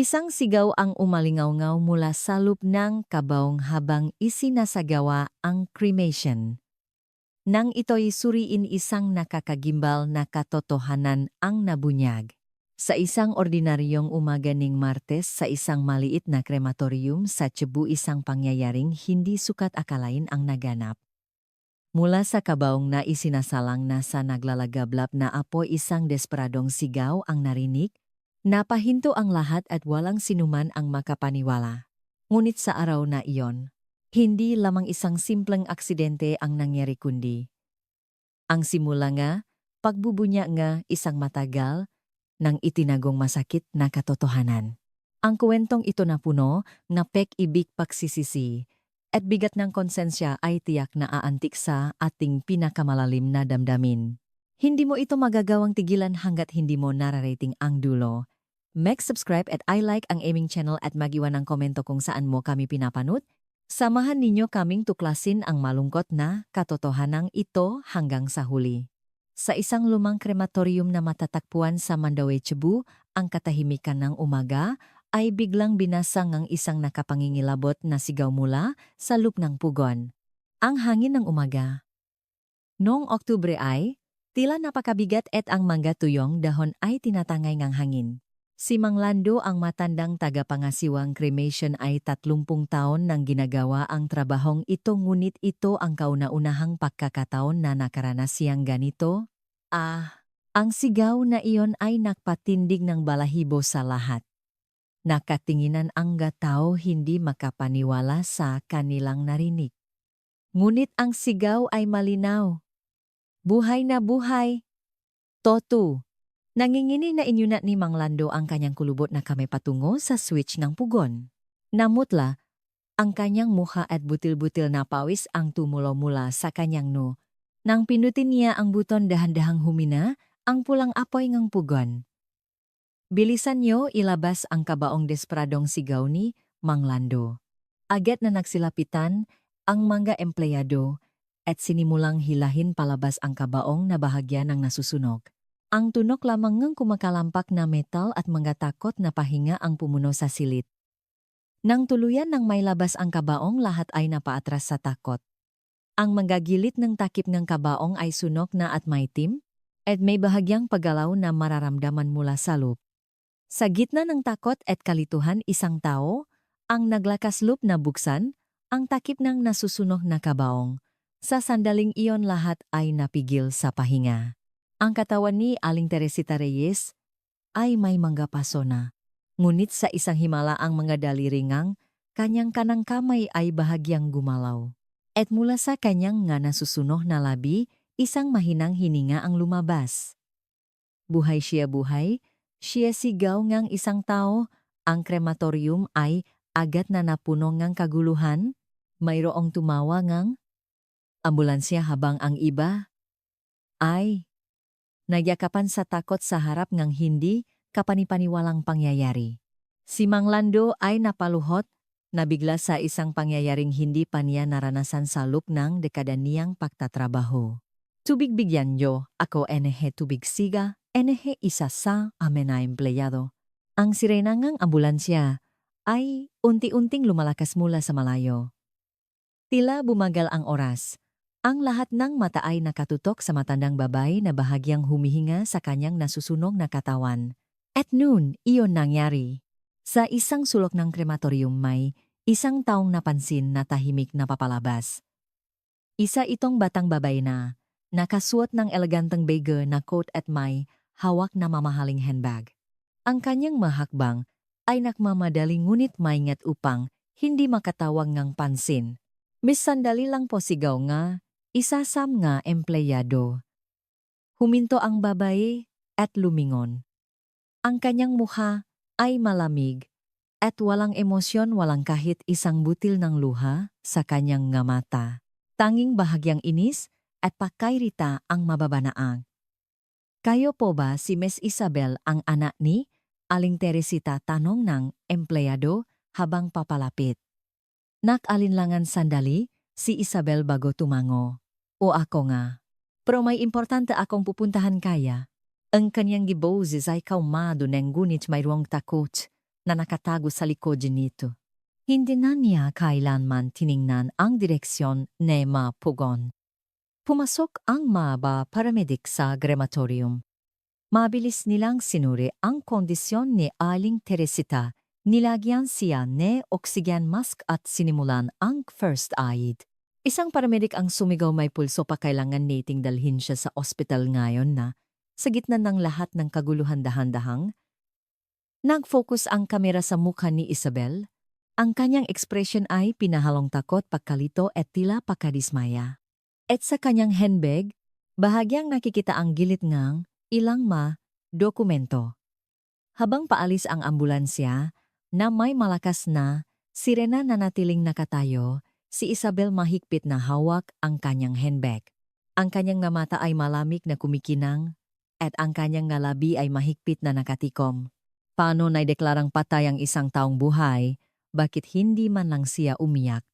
Isang sigaw ang umalingaw-ngaw mula sa loop ng kabaong habang isinasagawa ang cremation. Nang ito'y suriin, isang nakakagimbal na katotohanan ang nabunyag. Sa isang ordinaryong umaga ning Martes sa isang maliit na krematorium sa Cebu, isang pangyayaring hindi sukat akalain ang naganap. Mula sa kabaong na isinasalang na sa naglalagablap na apoy, isang desperadong sigaw ang narinig. Napahinto ang lahat at walang sinuman ang makapaniwala. Ngunit sa araw na iyon, hindi lamang isang simpleng aksidente ang nangyari kundi ang simula nga, pagbubunya nga isang matagal ng itinagong masakit na katotohanan. Ang kwentong ito na puno ng pek-ibig, pagsisisi at bigat ng konsensya ay tiyak na aantik sa ating pinakamalalim na damdamin. Hindi mo ito magagawang tigilan hanggat hindi mo nararating ang dulo. Mag-subscribe at i-like ang aming channel at mag-iwan ng komento kung saan mo kami pinapanood. Samahan ninyo kaming tuklasin ang malungkot na katotohanang ito hanggang sa huli. Sa isang lumang krematorium na matatagpuan sa Mandaue, Cebu, ang katahimikan ng umaga ay biglang binasang ang isang nakapangingilabot na sigaw mula sa loop ng pugon. Ang hangin ng umaga. Noong Oktubre ay tila napakabigat at ang mga tuyong dahon ay tinatangay ng hangin. Si Mang Lando, ang matandang tagapangasiwang cremation, ay 30 taon nang ginagawa ang trabahong ito, ngunit ito ang kauna-unahang pagkakataon na nakaranas siyang ganito. Ang sigaw na iyon ay nagpatindig ng balahibo sa lahat. Nakatinginan ang tao, hindi makapaniwala sa kanilang narinig. Ngunit ang sigaw ay malinaw. Buhay na buhay! Totu! Nanginginig na inyunat ni Mang Lando ang kanyang kulubot na kamay patungo sa switch ng pugon. Namutla, ang kanyang mukha at butil-butil na pawis ang tumulo mula sa kanyang no. Nang pinutin niya ang buton, dahan-dahang humina ang pulang apoy ng pugon. Bilisan niyo ilabas ang kabaong, desperadong sigaw ni Mang Lando. Agad na nagsilapitan ang mga empleyado at sinimulang hilahin palabas ang kabaong na bahagya ng nasusunog. Ang tunok lamang ng kumakalampak na metal at mga takot na pahinga ang pumuno sa silid. Nang tuluyan ng may labas ang kabaong, lahat ay napaatras sa takot. Ang mga gilid ng takip ng kabaong ay sunok na at maitim, at may bahagyang paggalaw na mararamdaman mula sa loop. Sa gitna ng takot at kalituhan, isang tao ang naglakas loop na buksan ang takip ng nasusunog na kabaong. Sa sandaling iyon, lahat ay napigil sa pahinga. Ang katawan ni Aling Teresita Reyes ay may mga paso na. Ngunit sa isang himala, ang mga daliringang kanyang kanang kamay ay bahagyang gumalaw. At mula sa kanyang nga nasusunog na labi, isang mahinang hininga ang lumabas. Buhay siya sigaw ngang isang tao. Ang krematorium ay agad na napuno ngang kaguluhan. Mayroong tumawa ngang ambulansya habang ang iba ay nagyakapan sa takot sa harap ng hindi kapanipaniwalang pangyayari. Si Mang Lando ay napaluhot, nabigla sa isang pangyayaring hindi pa niya naranasan sa loop ng dekada niyang pagtatrabaho. Tubig bigyan niyo, ako tubig siga, isa sa amin na empleyado. Ang sirena ng ambulansya ay unti-unting lumalakas mula sa malayo. Tila bumagal ang oras. Ang lahat ng mata ay nakatutok sa matandang babae na bahagyang humihinga sa kanyang nasusunog na katawan. At noon, iyon nangyari. Sa isang sulok ng krematorium, may isang taong napansin na tahimik na papalabas. Isa itong batang babae na nakasuot ng eleganteng beige na coat at may hawak na mamahaling handbag. Ang kanyang mahakbang ay nagmamadaling, ngunit maingat upang hindi makatawag ng pansin. Sandali lang po, sigaw nga isasam nga empleyado. Huminto ang babae at lumingon. Ang kanyang mukha ay malamig at walang emosyon, walang kahit isang butil ng luha sa kanyang nga mata. Tanging bahagyang inis at pagkairita ang mababanaang. Kayo po ba si Miss Isabel, ang anak ni Aling Teresita? Tanong ng empleyado habang papalapit. Nakalinlangan sandali si Isabel bago tumango. O ako nga. Pero may importante akong pupuntahan kaya. Ang kanyang giboses ay kaumado ng ngunit mayroong takot. na nakatago sa likod nito. Hindi na niya kailanman tiningnan ang direksyon ni Ma Pugon. Pumasok ang mga paramedic sa crematorium. Mabilis nilang sinuri ang kondisyon ni Aling Teresita. Nilagyan siya ni oxygen mask at sinimulan ang first aid. Isang paramedic ang sumigaw, may pulso pa, kailangan nating dalhin siya sa ospital ngayon na. Sa gitna ng lahat ng kaguluhan, dahan-dahang nag-focus ang kamera sa mukha ni Isabel. Ang kanyang ekspresyon ay pinahalong takot, pagkalito at tila pagkadismaya. At sa kanyang handbag, bahagyang nakikita ang gilid ng ilang dokumento. Habang paalis ang ambulansya, na may malakas na sirena na natiling nakatayo, si Isabel mahigpit na hawak ang kanyang handbag. Ang kanyang nga mata ay malamig na kumikinang at ang kanyang nga labi ay mahigpit na nakatikom. Paano naideklarang patay ang isang taong buhay, bakit hindi man lang siya umiyak?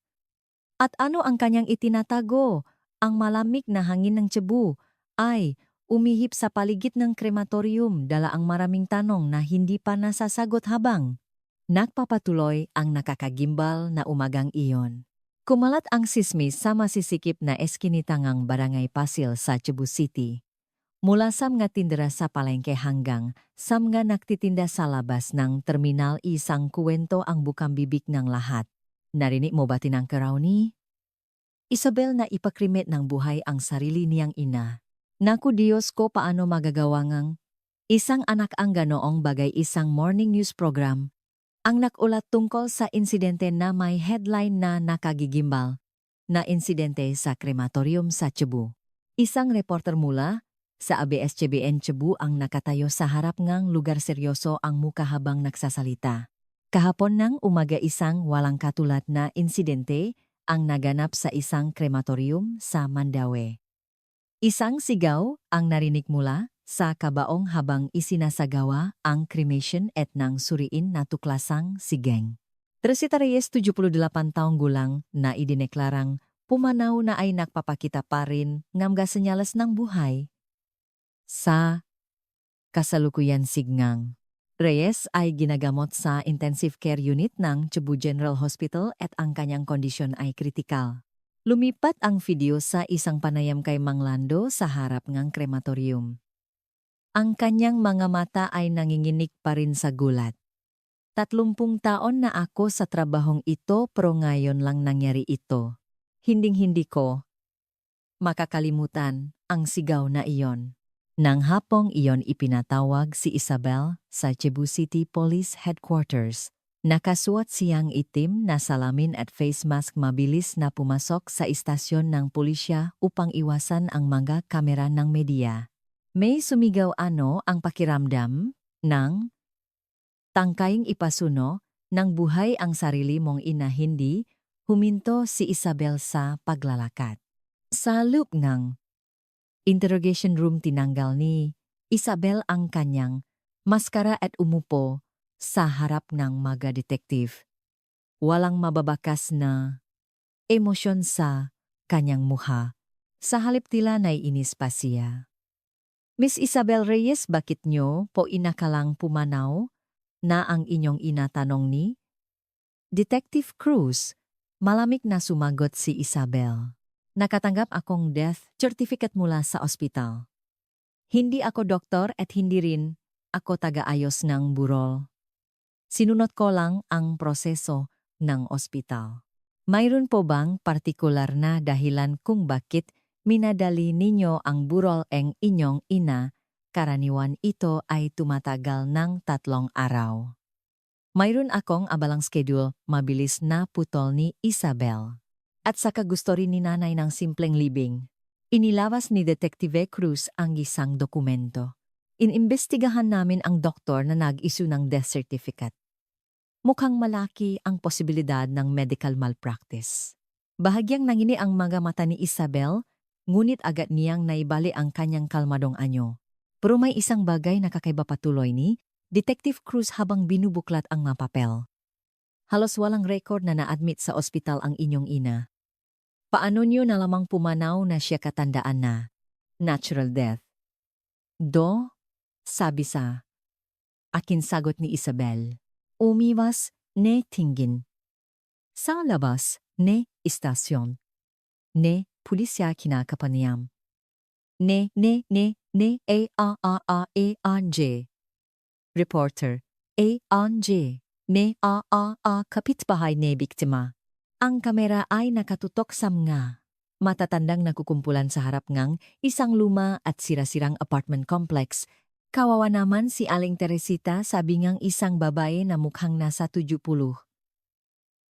At ano ang kanyang itinatago? Ang malamig na hangin ng Cebu ay umihip sa paligid ng krematorium, dala ang maraming tanong na hindi pa nasasagot habang nagpapatuloy ang nakakagimbal na umagang iyon. Kumalat ang sismis sa masisikip na eskinitangang Barangay Pasil sa Cebu City. Mula sa mga tindera sa palengke hanggang sa mga nagtitinda sa labas ng terminal, isang kuwento ang bukang bibig ng lahat. Narinig mo ba tinangkaraw ni Isabel na ipakrimit ng buhay ang sarili niyang ina? Naku Diyos ko, paano magagawa ngang isang anak ang ganoong bagay? Isang morning news program ang nakulat tungkol sa insidente na may headline na nakagigimbal na insidente sa krematorium sa Cebu. Isang reporter mula sa ABS-CBN Cebu ang nakatayo sa harap ng lugar, seryoso ang muka habang nagsasalita. Kahapon ng umaga, isang walang katulad na insidente ang naganap sa isang krematorium sa Mandaue. Isang sigaw ang narinig mula sa kabaong habang isinasagawa ang cremation at nang suriin na tuklasang si Geng. Teresita Reyes, 78 taong gulang, na idineklarang pumanaw na ay nagpapakita pa rin ng mga senyalas ng buhay. Sa kasalukuyan, Signang Reyes ay ginagamot sa intensive care unit ng Cebu General Hospital at ang kanyang kondisyon ay kritikal. Lumipat ang video sa isang panayam kay Mang Lando sa harap ng krematorium. Ang kanyang mga mata ay nanginginig pa rin sa gulat. 30 taon na ako sa trabahong ito, pero ngayon lang nangyari ito. Hinding-hindi ko makakalimutan ang sigaw na iyon. Nang hapong iyon ipinatawag si Isabel sa Cebu City Police Headquarters. Nakasuot siyang itim na salamin at face mask. Mabilis na pumasok sa istasyon ng pulisya upang iwasan ang mga kamera ng media. May sumigaw, ano ang pakiramdam ng tangkaying ipasuno ng buhay ang sarili mong ina? Hindi huminto si Isabel sa paglalakad. Sa loob ng interrogation room, tinanggal ni Isabel ang kanyang maskara at umupo sa harap ng mga detective. Walang mababakas na emosyon sa kanyang mukha. Sa halip tila naiinis pa siya. Miss Isabel Reyes, bakit nyo po inakalang pumanaw na ang inyong ina? Tanong ni Detective Cruz. Malamig na sumagot si Isabel. Nakatanggap akong death certificate mula sa ospital. Hindi ako doktor at hindi rin ako taga-ayos ng burol. Sinunod ko lang ang proseso ng ospital. Mayroon po bang partikular na dahilan kung bakit minadali ninyo ang burol ng inyong ina? Karaniwan ito ay tumatagal ng 3 araw. Mayroon akong abalang schedule, mabilis na putol ni Isabel. At saka gusto rin ni nanay ng simpleng libing. Inilawas ni Detective Cruz ang isang dokumento. Inimbestigahan namin ang doktor na nag-issue ng death certificate. Mukhang malaki ang posibilidad ng medical malpractice. Bahagyang nangini ang mga mata ni Isabel, ngunit agad niyang naibali ang kanyang kalmadong anyo. Pero may isang bagay na kakaiba, patuloy ni Detective Cruz habang binubuklat ang mga papel. Halos walang record na na-admit sa ospital ang inyong ina. Paano niyo nalamang pumanaw na siya katandaan na natural death? Sabi sa akin, sagot ni Isabel. Umiwas, ne tingin. Sa labas, ne istasyon. Ne pulisya kinakapaniyam. Ne A-J. Reporter, A-J. Ne kapitbahay ne biktima. Ang kamera ay nakatutok sa mga matatandang nakukumpulan sa harap ngang isang luma at sirasirang apartment complex. Kawawa naman si Aling Teresita, sabi ngang isang babae na mukhang nasa 70.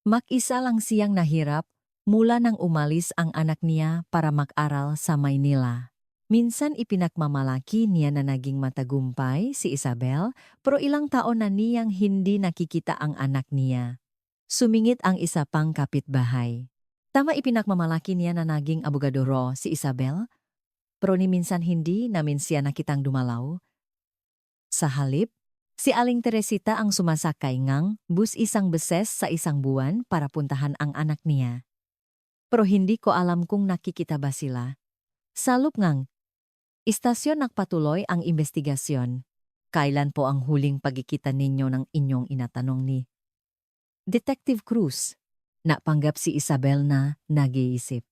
Mag-isa lang siyang nahirap mula nang umalis ang anak niya para mag-aral sa Maynila. Minsan ipinagmamalaki niya na naging matagumpay si Isabel, pero ilang taon na niyang hindi nakikita ang anak niya. Sumingit ang isa pang kapitbahay. Tama, ipinagmamalaki niya na naging abogadoro si Isabel, pero ni minsan hindi namin siya nakitang dumalaw. Sa halip, si Aling Teresita ang sumasakay ngang bus isang beses sa isang buwan para puntahan ang anak niya. Pero hindi ko alam kung nakikita ba sila. Salup ngang istasyon nagpatuloy ang investigasyon. Kailan po ang huling pagkikita ninyo ng inyong inatanong ni Detective Cruz? Napanggap si Isabel na nag-iisip.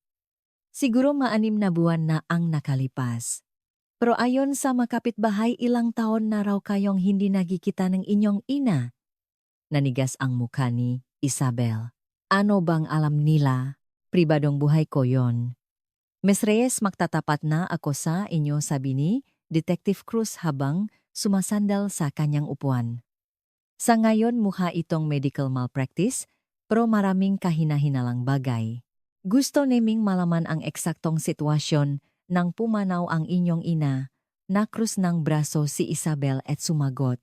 Siguro 6 na buwan na ang nakalipas. Pero ayon sa makapitbahay, ilang taon na raw kayong hindi nagkikita ng inyong ina. Nanigas ang mukha ni Isabel. Ano bang alam nila? Pribadong buhay ko yon. Ms. Reyes, magtatapat na ako sa inyo, sabi ni Detective Cruz habang sumasandal sa kanyang upuan. Sa ngayon mukha itong medical malpractice, pero maraming kahina-hinalang bagay. Gusto naming malaman ang eksaktong sitwasyon nang pumanaw ang inyong ina. Nakrus ng braso si Isabel at sumagot.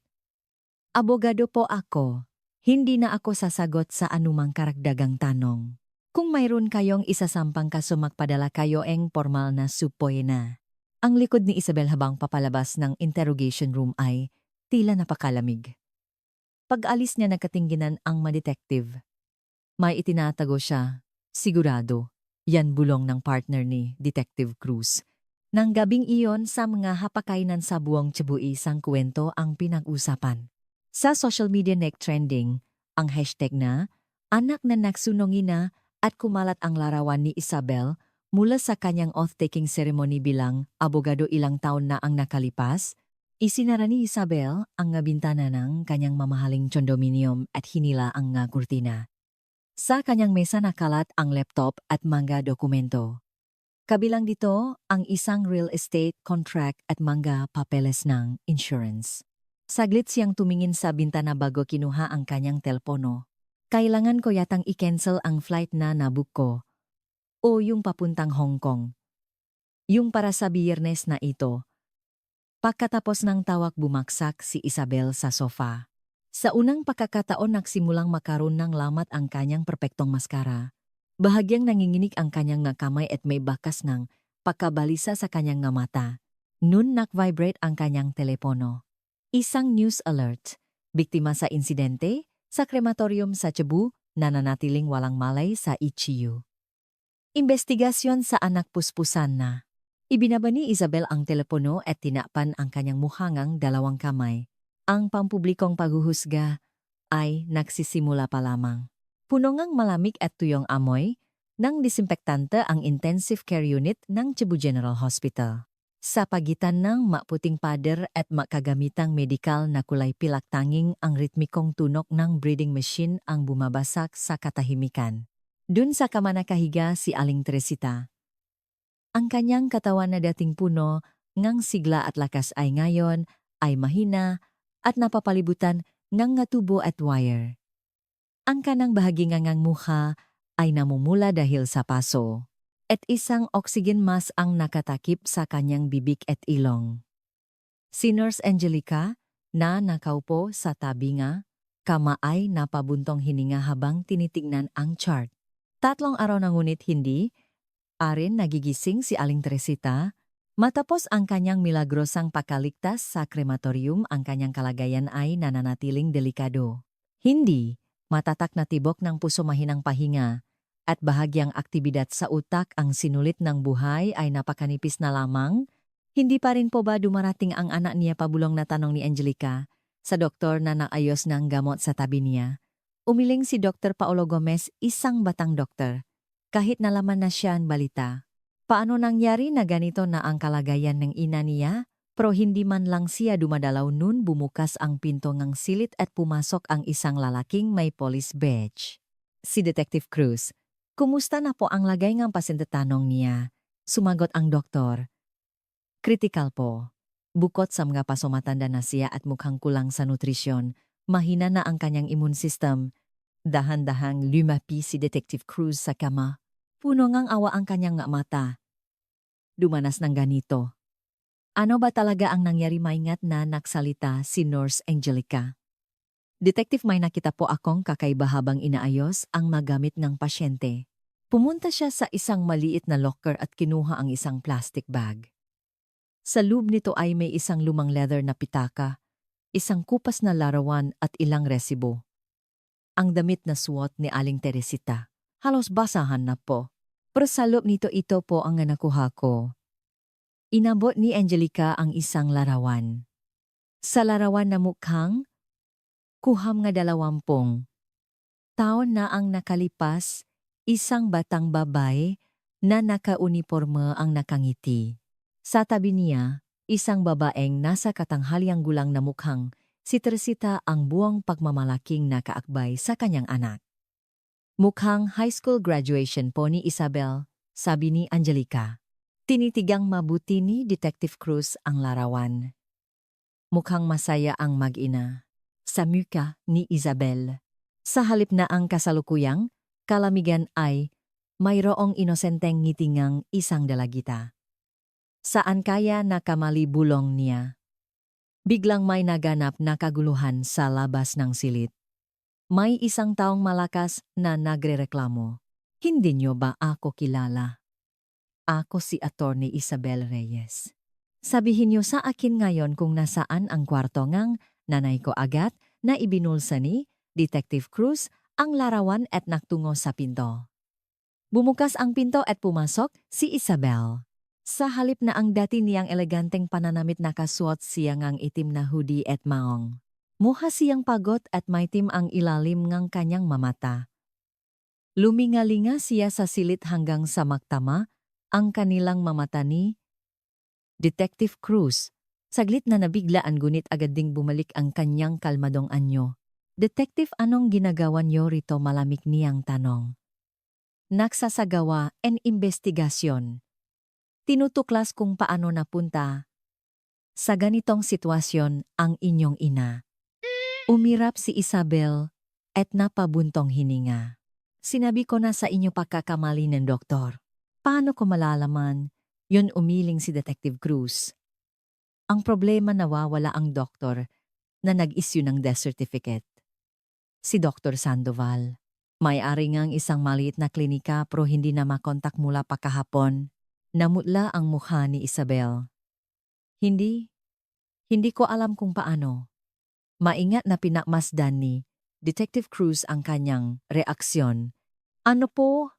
Abogado po ako. Hindi na ako sasagot sa anumang karagdagang tanong. Kung mayroon kayong isasampang kaso, magpadala kayo ng formal na supoy na. Ang likod ni Isabel habang papalabas ng interrogation room ay tila napakalamig. Pag-alis niya, nakatingginan ang ma-detective. May itinatago siya. Sigurado, yan bulong ng partner ni Detective Cruz. Nang gabing iyon, sa mga hapakainan sa buong Cebu, isang kwento ang pinag-usapan. Sa social media trending ang hashtag na anak na nagsunongi na at kumalat ang larawan ni Isabel mula sa kanyang oath-taking ceremony bilang abogado ilang taon na ang nakalipas. Isinara ni Isabel ang bintana ng kanyang mamahaling condominium at hinila ang kurtina. Sa kanyang mesa nakalat ang laptop at mga dokumento. Kabilang dito ang isang real estate contract at mga papeles ng insurance. Saglit siyang tumingin sa bintana bago kinuha ang kanyang telepono. Kailangan ko yatang i-cancel ang flight na nabook ko. O yung papuntang Hong Kong. Yung para sa Biyernes na ito. Pagkatapos ng tawag, bumaksak si Isabel sa sofa. Sa unang pagkakataon nagsimulang makaroon ng lamat ang kanyang perpektong maskara. Bahagyang nanginginig ang kanyang kamay at may bakas ng pagkabalisa sa kanyang mata. Noon nag-vibrate ang kanyang telepono. Isang news alert. Biktima sa insidente sa krematorium sa Cebu, nananatiling walang malay sa ICU. Investigasyon sa anak, puspusan na. Ibinaba ni Isabel ang telepono at tinapan ang kanyang mukhangang 2 kamay. Ang pampublikong paghuhusga ay nagsisimula pa lamang. Puno ngang malamig at tuyong amoy ng disinfektante ang intensive care unit ng Cebu General Hospital. Sa pagitan ng maputing pader at makagamitang medikal na kulay pilak, tanging ang ritmikong tunok ng breathing machine ang bumabasak sa katahimikan. Dun sa kama nakahiga si Aling Teresita. Ang kanyang katawan na dating puno ngang sigla at lakas ay ngayon ay mahina at napapalibutan ngang tubo at wire. Ang kanang bahagi ngang mukha ay namumula dahil sa paso. At isang oxygen mask ang nakatakip sa kanyang bibig at ilong. Si Nurse Angelica, na nakaupo sa tabi nga, kama ay napabuntong hininga habang tinitignan ang chart. 3 araw na ngunit hindi arin nagigising si Aling Teresita. Matapos ang kanyang milagrosang pakaligtas sa krematorium, ang kanyang kalagayan ay nananatiling delikado. Hindi matatak na tibok ng puso, mahinang pahinga, at bahagyang aktibidad sa utak ang sinulit ng buhay ay napakanipis na lamang. Hindi pa rin po ba dumarating ang anak niya, pabulong na tanong ni Angelica. sa doktor na naayos ng gamot sa tabi niya. Umiling si Dr. Paolo Gomez, isang batang doktor. Kahit nalaman na siya ang balita. Paano nangyari na ganito na ang kalagayan ng ina niya? Pero hindi man lang siya dumadalaw nun bumukas ang pinto ng silid at pumasok ang isang lalaking may police badge. Si Detective Cruz. Kumusta na po ang lagay ng pasyente, tanong niya. Sumagot ang doktor. Critical po. Bukod sa mga pasumatanda na siya at mukhang kulang sa nutrisyon, mahina na ang kanyang immune system. Dahan-dahang lumapi si Detective Cruz sa kama. Puno ngang awa ang kanyang mata. Dumanas ng ganito. Ano ba talaga ang nangyari, maingat na nagsalita si Nurse Angelica. Detective, may nakita po akong kakaiba habang inaayos ang magamit ng pasyente. Pumunta siya sa isang maliit na locker at kinuha ang isang plastic bag. Sa loob nito ay may isang lumang leather na pitaka, isang kupas na larawan at ilang resibo. Ang damit na suot ni Aling Teresita. Halos basahan na po. Pero sa loob nito, ito po ang nakuha ko. Inabot ni Angelica ang isang larawan. Sa larawan na mukhang kuham nga 20 taon na ang nakalipas, isang batang babae na nakauniporma ang nakangiti. Sa tabi niya, isang babaeng nasa katanghaliang gulang na mukhang si Teresita ang buong pagmamalaking nakaakbay sa kanyang anak. Mukhang high school graduation po ni Isabel, sabi ni Angelica. Tinitigang mabuti ni Detective Cruz ang larawan. Mukhang masaya ang mag-ina sa muka ni Isabel. Sa halip na ang kasalukuyang kalamigan ay mayroong inosenteng ngitingang isang dalagita. Saan kaya nakamali bulong niya? Biglang may naganap na kaguluhan sa labas ng silid. May isang taong malakas na nagrereklamo. Hindi niyo ba ako kilala? Ako si Attorney Isabel Reyes. Sabihin niyo sa akin ngayon kung nasaan ang kwarto ngang nanay ko. Agad na ibinulsa ni Detective Cruz ang larawan at naktungo sa pinto. Bumukas ang pinto at pumasok si Isabel. Sa halip na ang dati niyang eleganteng pananamit, nakasuot siya ngang itim na hoodie at maong. Mukha siyang pagod at maitim ang ilalim ng kanyang mamata. Lumingalinga siya sa silid hanggang sa magtama ang kanilang mamata ni Detective Cruz. Saglit na nabiglaan, ngunit agad ding bumalik ang kanyang kalmadong anyo. Detective, anong ginagawa niyo rito? Malamig niyang tanong. Nagsasagawa an investigasyon. Tinutuklas kung paano napunta sa ganitong sitwasyon ang inyong ina. Umirap si Isabel at napabuntong hininga. Sinabi ko na sa inyo, pagkakamali ng doktor. Paano ko malalaman? Yun, umiling si Detective Cruz. Ang problema, nawawala ang doktor na nag-issue ng death certificate. Si Dr. Sandoval. May-ari ngang isang maliit na klinika pero hindi na makontak mula pa kahapon. Namutla ang mukha ni Isabel. Hindi ko alam kung paano. Maingat na pinakmasdan ni Detective Cruz ang kanyang reaksyon. Ano po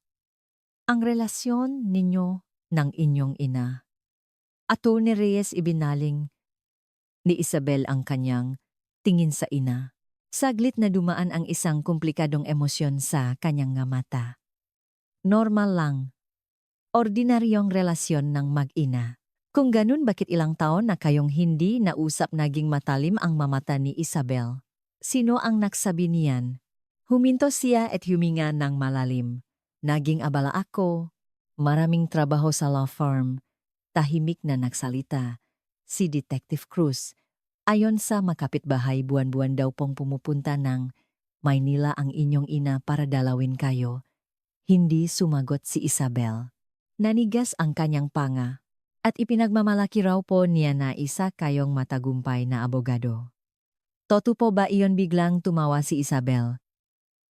ang relasyon ninyo ng inyong ina? Attorney Reyes, ibinaling ni Isabel ang kanyang tingin sa ina. Saglit na dumaan ang isang komplikadong emosyon sa kanyang mata. Normal lang. Ordinaryong relasyon ng mag-ina. Kung ganun, bakit ilang taon na kayong hindi nausap? Naging matalim ang mamata ni Isabel. Sino ang nagsabi niyan? Huminto siya at huminga ng malalim. Naging abala ako. Maraming trabaho sa law firm. Tahimik na nagsalita si Detective Cruz. Ayon sa makapitbahay, buwan-buwan daw pong pumupunta ng Maynila ang inyong ina para dalawin kayo. Hindi sumagot si Isabel. Nanigas ang kanyang panga at ipinagmamalaki raw po niya na isa kayong matagumpay na abogado. Totoo po ba iyon? Biglang tumawa si Isabel.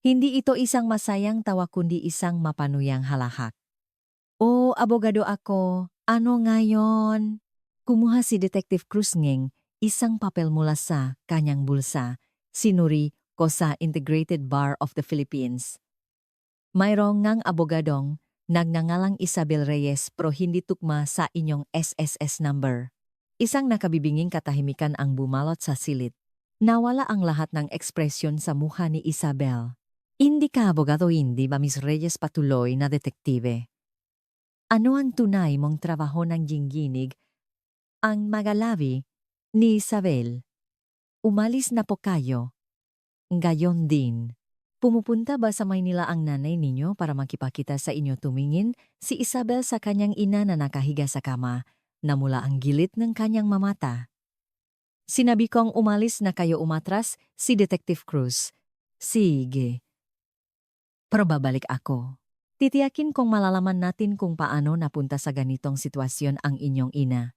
Hindi ito isang masayang tawa kundi isang mapanuyang halahak. Oh, abogado ako. Ano ngayon? Kumuha si Detective Cruz ng isang papel mula sa kanyang bulsa. Sinuri ko sa Integrated Bar of the Philippines. Mayroong ngang abogadong nagngangalang Isabel Reyes pero hindi tugma sa inyong SSS number. Isang nakabibinging katahimikan ang bumalot sa silid. Nawala ang lahat ng ekspresyon sa mukha ni Isabel. Hindi ka abogado, hindi ba Miss Reyes patuloy na detektibe? Ano ang tunay mong trabaho ng ginginig? Ang magalabi ni Isabel. Umalis na po kayo. Gayon din. Pumupunta ba sa Maynila ang nanay ninyo para makipakita sa inyo? Tumingin si Isabel sa kanyang ina na nakahiga sa kama na mula ang gilit ng kanyang mamata. Sinabi kong umalis na kayo, umatras si Detective Cruz. Sige. Pero babalik ako. Titiyakin kong malalaman natin kung paano napunta sa ganitong sitwasyon ang inyong ina.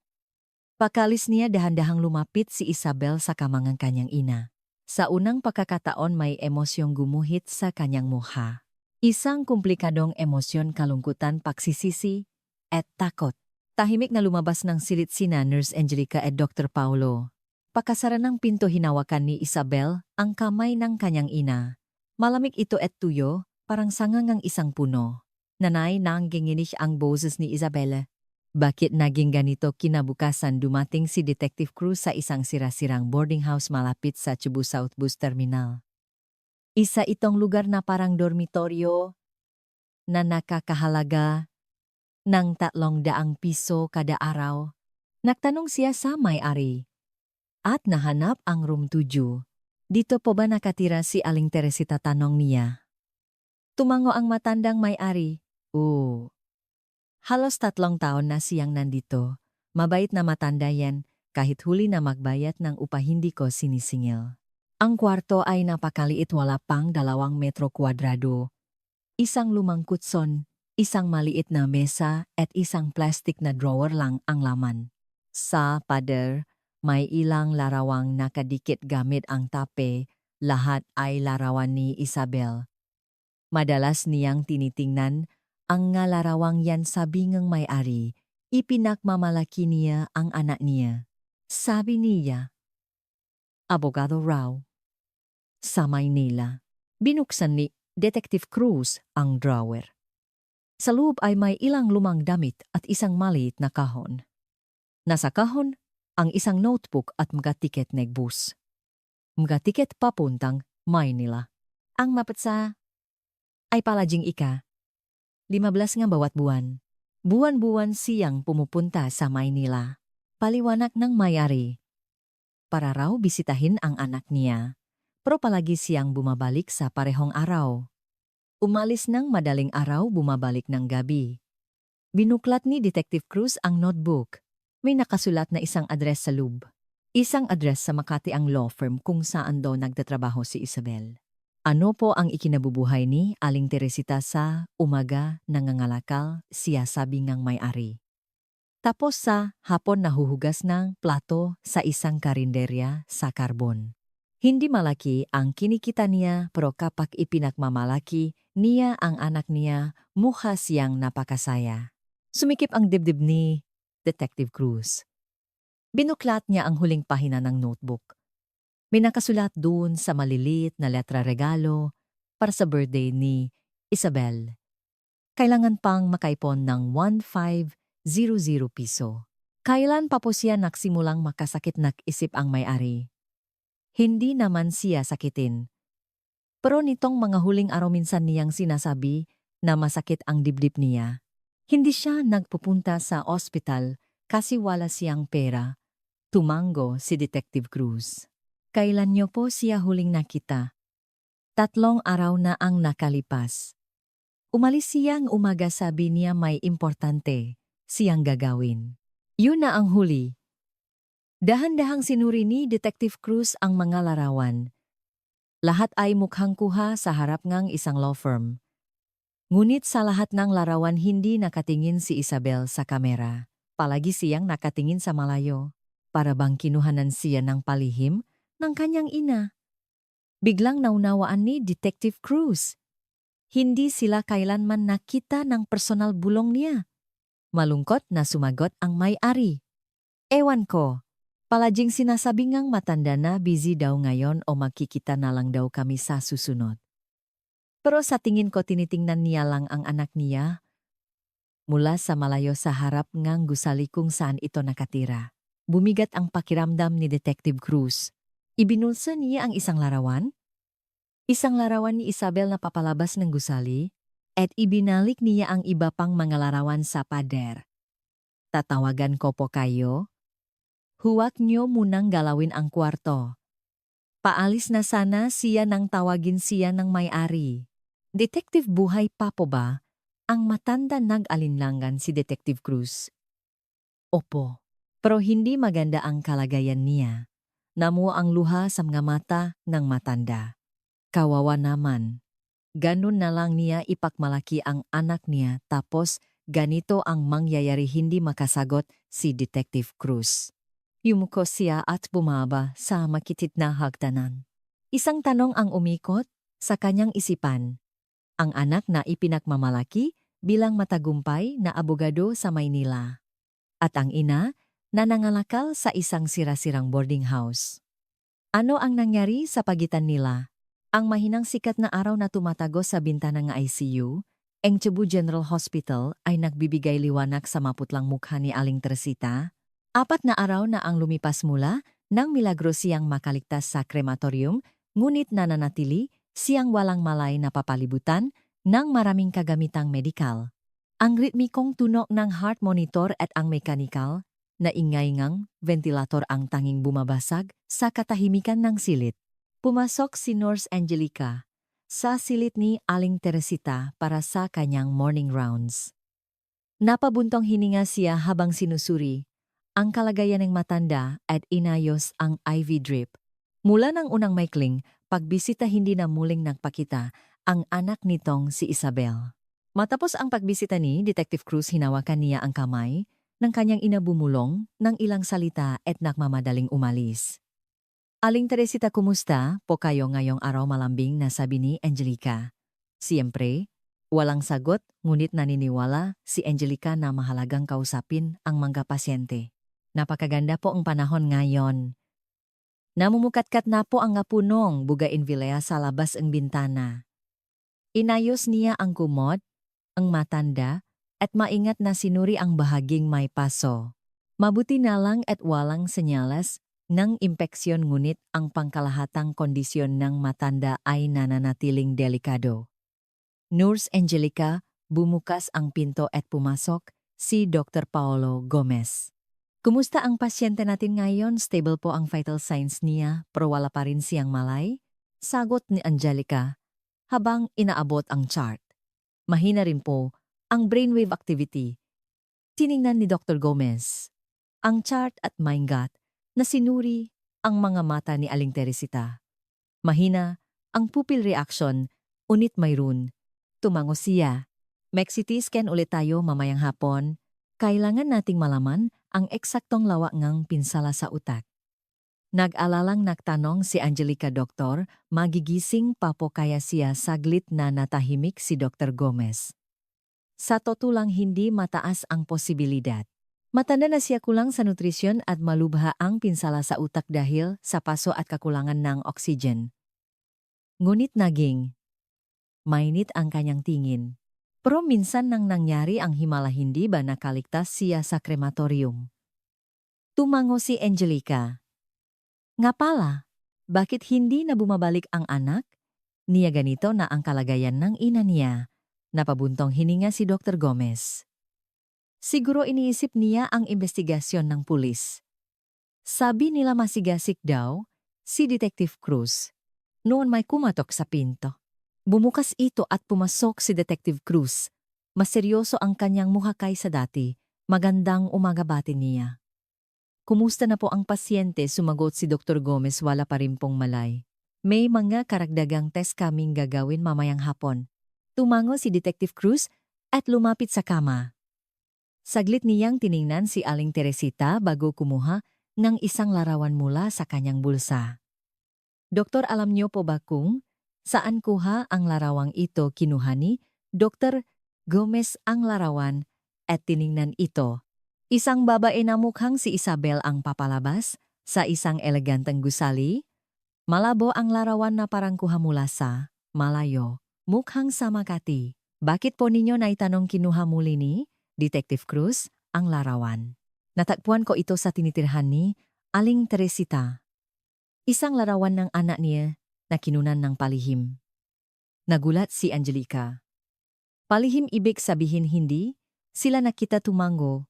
Pakalis niya, dahan-dahang lumapit si Isabel sa kamang ng kanyang ina. Sa unang pagkakataon may emosyong gumuhit sa kanyang mukha. Isang komplikadong emosyon, kalungkutan, pagsisisi, at takot. Tahimik na lumabas ng silit sina Nurse Angelica at Dr. Paulo. Pakasara ng pinto, hinawakan ni Isabel ang kamay ng kanyang ina. Malamig ito at tuyo, parang sangangang isang puno. Nanay, nangginginig ang boses ni Isabel. Bakit naging ganito? Kinabukasan dumating si Detective Cruz sa isang sira-sirang boarding house malapit sa Cebu South Bus Terminal. Isa itong lugar na parang dormitoryo na nakakahalaga ng 300 piso kada araw. Nagtanong siya sa may-ari at nahanap ang room 7. Dito po ba nakatira si Aling Teresita? Tanong niya. Tumango ang matandang may-ari. Oo. Halos 3 taon na siyang nandito. Mabait na matanda yan, kahit huli na magbayad ng upa hindi ko sinisingil. Ang kwarto ay napakaliit, wala pang 2 metro kwadrado. Isang lumang kutson, isang maliit na mesa at isang plastic na drawer lang ang laman. Sa pader, may ilang larawang nakadikit gamit ang tape, lahat ay larawan ni Isabel. Madalas niyang tinitingnan ang nga larawang yan, sabi ng may-ari, ipinagmamalaki niya ang anak niya. Sabi niya, abogado raw. Sa Maynila, binuksan ni Detective Cruz ang drawer. Sa loob ay may ilang lumang damit at isang maliit na kahon. Nasa kahon, ang isang notebook at mga tiket ng bus. Mga tiket papuntang Maynila. Ang mapatsa ay palaging 15 nga bawat buwan. Buwan-buwan siyang pumupunta sa Maynila. Paliwanag ng may-ari. Para raw bisitahin ang anak niya. Pero palagi siyang bumabalik sa parehong araw. Umalis ng madaling araw, bumabalik ng gabi. Binuklat ni Detective Cruz ang notebook. May nakasulat na isang address sa loob. Isang address sa Makati, ang law firm kung saan daw nagtatrabaho si Isabel. Ano po ang ikinabubuhay ni Aling Teresita sa umaga? Nangangalakal siya, sabi ng may-ari. Tapos sa hapon nahuhugas ng plato sa isang karinderya sa Carbon. Hindi malaki ang kinikita niya, pero kapag ipinagmamalaki niya ang anak niya, mukha siyang napakasaya. Sumikip ang dibdib ni Detective Cruz. Binuklat niya ang huling pahina ng notebook. May nakasulat doon sa maliliit na letra, regalo para sa birthday ni Isabel. Kailangan pang makaipon ng 1,500 piso. Kailan pa po siya nagsimulang makasakit, nag-isip ang may-ari. Hindi naman siya sakitin. Pero nitong mga huling araw minsan niyang sinasabi na masakit ang dibdib niya. Hindi siya nagpupunta sa ospital kasi wala siyang pera. Tumango si Detective Cruz. Kailan niyo po siya huling nakita? 3 araw na ang nakalipas. Umalis siyang umaga, sabi niya may importante siyang gagawin. Yun na ang huli. Dahan-dahang sinuri ni Detective Cruz ang mga larawan. Lahat ay mukhang kuha sa harap ng isang law firm. Ngunit sa lahat ng larawan hindi nakatingin si Isabel sa kamera. Palagi siyang nakatingin sa malayo. Para bang kinuhanan siya ng palihim ng kanyang ina. Biglang naunawaan ni Detective Cruz. Hindi sila kailanman nakita ng personal, bulong niya. Malungkot na sumagot ang may-ari. Ewan ko. Palaging sinasabi ngang matanda na busy daw ngayon o makikita na lang daw kami sa susunod. Pero sa tingin ko tinitingnan niya lang ang anak niya. Mula sa malayo sa harap ngang gusali kung saan ito nakatira. Bumigat ang pakiramdam ni Detective Cruz. Ibinulsa niya ang isang larawan. Isang larawan ni Isabel na papalabas ng gusali, at ibinalik niya ang iba pang mga larawan sa pader. Tatawagan ko po kayo. Huwag niyo munang galawin ang kwarto. Paalis na sana siya nang tawagin siya ng may-ari. Detective buhay pa po ba? Ang matanda nag-alinlangan si Detective Cruz. Opo, pero hindi maganda ang kalagayan niya. Namuo ang luha sa mga mata ng matanda. Kawawa naman. Ganun na lang niya ipakmalaki ang anak niya tapos ganito ang mangyayari, hindi makasagot si Detective Cruz. Yumuko siya at bumaba sa makitid na hagdanan. Isang tanong ang umikot sa kanyang isipan. Ang anak na ipinagmamalaki bilang matagumpay na abogado sa Maynila. At ang ina na nangalakal sa isang sira-sirang boarding house. Ano ang nangyari sa pagitan nila? Ang mahinang sikat na araw na tumatagos sa bintana ng ICU, ang Cebu General Hospital ay nagbibigay liwanag sa maputlang mukha ni Aling Teresita. 4 na araw na ang lumipas mula nang milagro siyang makaligtas sa krematorium, ngunit nananatili siyang walang malay na papalibutan ng maraming kagamitang medikal. Ang ritmikong tunog ng heart monitor at ang mechanical na ingay-ngang ventilator ang tanging bumabasag sa katahimikan ng silid. Pumasok si Nurse Angelica sa silid ni Aling Teresita para sa kanyang morning rounds. Napabuntong hininga siya habang sinusuri ang kalagayan ng matanda at inayos ang IV drip. Mula ng unang maikling pagbisita, hindi na muling nagpakita ang anak nitong si Isabel. Matapos ang pagbisita ni Detective Cruz, hinawakan niya ang kamay ng kanyang ina, bumulong ng ilang salita at nagmamadaling umalis. Aling Teresita, kumusta po kayo ngayong araw? Malambing na sabi ni Angelica. Siyempre, walang sagot, ngunit naniniwala si Angelica na mahalagang kausapin ang mga pasyente. Napakaganda po ang panahon ngayon. Namumukatkat na po ang punong bougainvillea sa labas ang bintana. Inayos niya ang kumot, ang matanda, at maingat na sinuri ang bahaging may paso. Mabuti na lang at walang senyales ng impeksyon, ngunit ang pangkalahatang kondisyon ng matanda ay nananatiling delikado. Nurse Angelica, bumukas ang pinto at pumasok si Dr. Paolo Gomez. Kumusta ang pasyente natin ngayon? Stable po ang vital signs niya, pero wala pa rin siyang malay? Sagot ni Angelica habang inaabot ang chart. Mahina rin po ang brainwave activity. Tiningnan ni Dr. Gomez ang chart at maingat na sinuri ang mga mata ni Aling Teresita. Mahina ang pupil reaction, unit mayroon. Tumango siya. May CT scan ulit tayo mamayang hapon. Kailangan nating malaman ang eksaktong lawak ng pinsala sa utak. Nag-alalang nagtanong si Angelica. Doktor, magigising pa po kaya siya? Saglit na natahimik si Dr. Gomez. Sa totoo lang, hindi mataas ang posibilidad. Matanda na siya, kulang sa nutrisyon at malubha ang pinsala sa utak dahil sa paso at kakulangan ng oxygen. Ngunit naging mainit ang kanyang tingin. Pero minsan nang nangyari ang himala, hindi ba nakaligtas siya sa krematorium? Tumango si Angelica. Nga pala, bakit hindi na bumabalik ang anak? Niya ganito na ang kalagayan ng ina niya. Napabuntong hininga si Dr. Gomez. Siguro iniisip niya ang investigasyon ng pulis. Sabi nila masigasik daw si Detective Cruz. Noon may kumatok sa pinto. Bumukas ito at pumasok si Detective Cruz. Mas seryoso ang kanyang mukha kaysa dati. Magandang umaga, bati niya. Kumusta na po ang pasyente? Sumagot si Dr. Gomez, wala pa rin pong malay. May mga karagdagang test kaming gagawin mamayang hapon. Tumango si Detective Cruz at lumapit sa kama. Saglit niyang tiningnan si Aling Teresita bago kumuha ng isang larawan mula sa kanyang bulsa. Doktor, alam niyo po ba kung saan kuha ang larawang ito? Kinuha ni Dr. Gomez ang larawan at tiningnan ito. Isang babae na mukhang si Isabel ang papalabas sa isang eleganteng gusali. Malabo ang larawan na parang kuha mula sa malayo, mukhang sa Makati. Bakit po ninyo naitanong kinuha muli ni Detective Cruz ang larawan? Natagpuan ko ito sa tinitirhan ni Aling Teresita. Isang larawan ng anak niya na kinunan ng palihim. Nagulat si Angelica. Palihim ibig sabihin hindi, sila nakita tumango.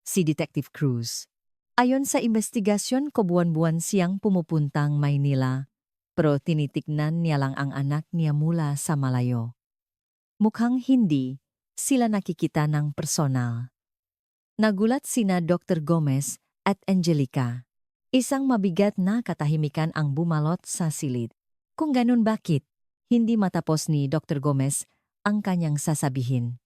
Si Detective Cruz. Ayon sa investigasyon ko buwan-buwan siyang pumupuntang Maynila, pero tinitignan niya lang ang anak niya mula sa malayo. Mukhang hindi sila nakikita ng personal. Nagulat sina Dr. Gomez at Angelica. Isang mabigat na katahimikan ang bumalot sa silid. Kung ganun bakit, hindi matapos ni Dr. Gomez ang kanyang sasabihin.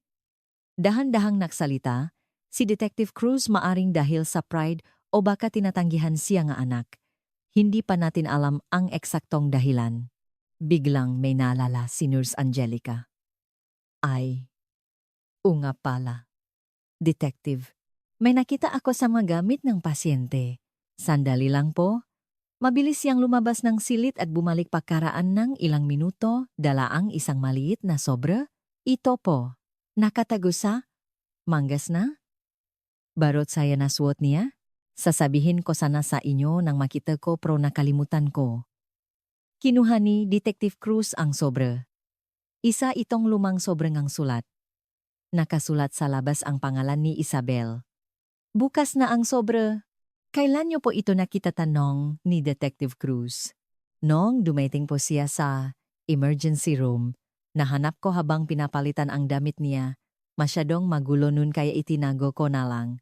Dahan-dahang nagsalita, si Detective Cruz maaring dahil sa pride o baka tinatanggihan siya nga anak. Hindi pa natin alam ang eksaktong dahilan. Biglang may naalala si Nurse Angelica. Ay, nga pala. Detective, may nakita ako sa mga gamit ng pasyente. Sandali lang po. Mabilis siyang lumabas ng silid at bumalik pagkaraan ng ilang minuto, dala ang isang maliit na sobra. Ito po. Nakatagusa? Manggas na? Barot saya na suot niya? Sasabihin ko sana sa inyo nang makita ko pero nakalimutan ko. Kinuha ni Detective Cruz ang sobra. Isa itong lumang sobrang ang sulat. Nakasulat sa labas ang pangalan ni Isabel. Bukas na ang sobra. Kailan niyo po ito nakita, tanong ni Detective Cruz? Noong dumating po siya sa emergency room, nahanap ko habang pinapalitan ang damit niya. Masyadong magulo nun kaya itinago ko na lang.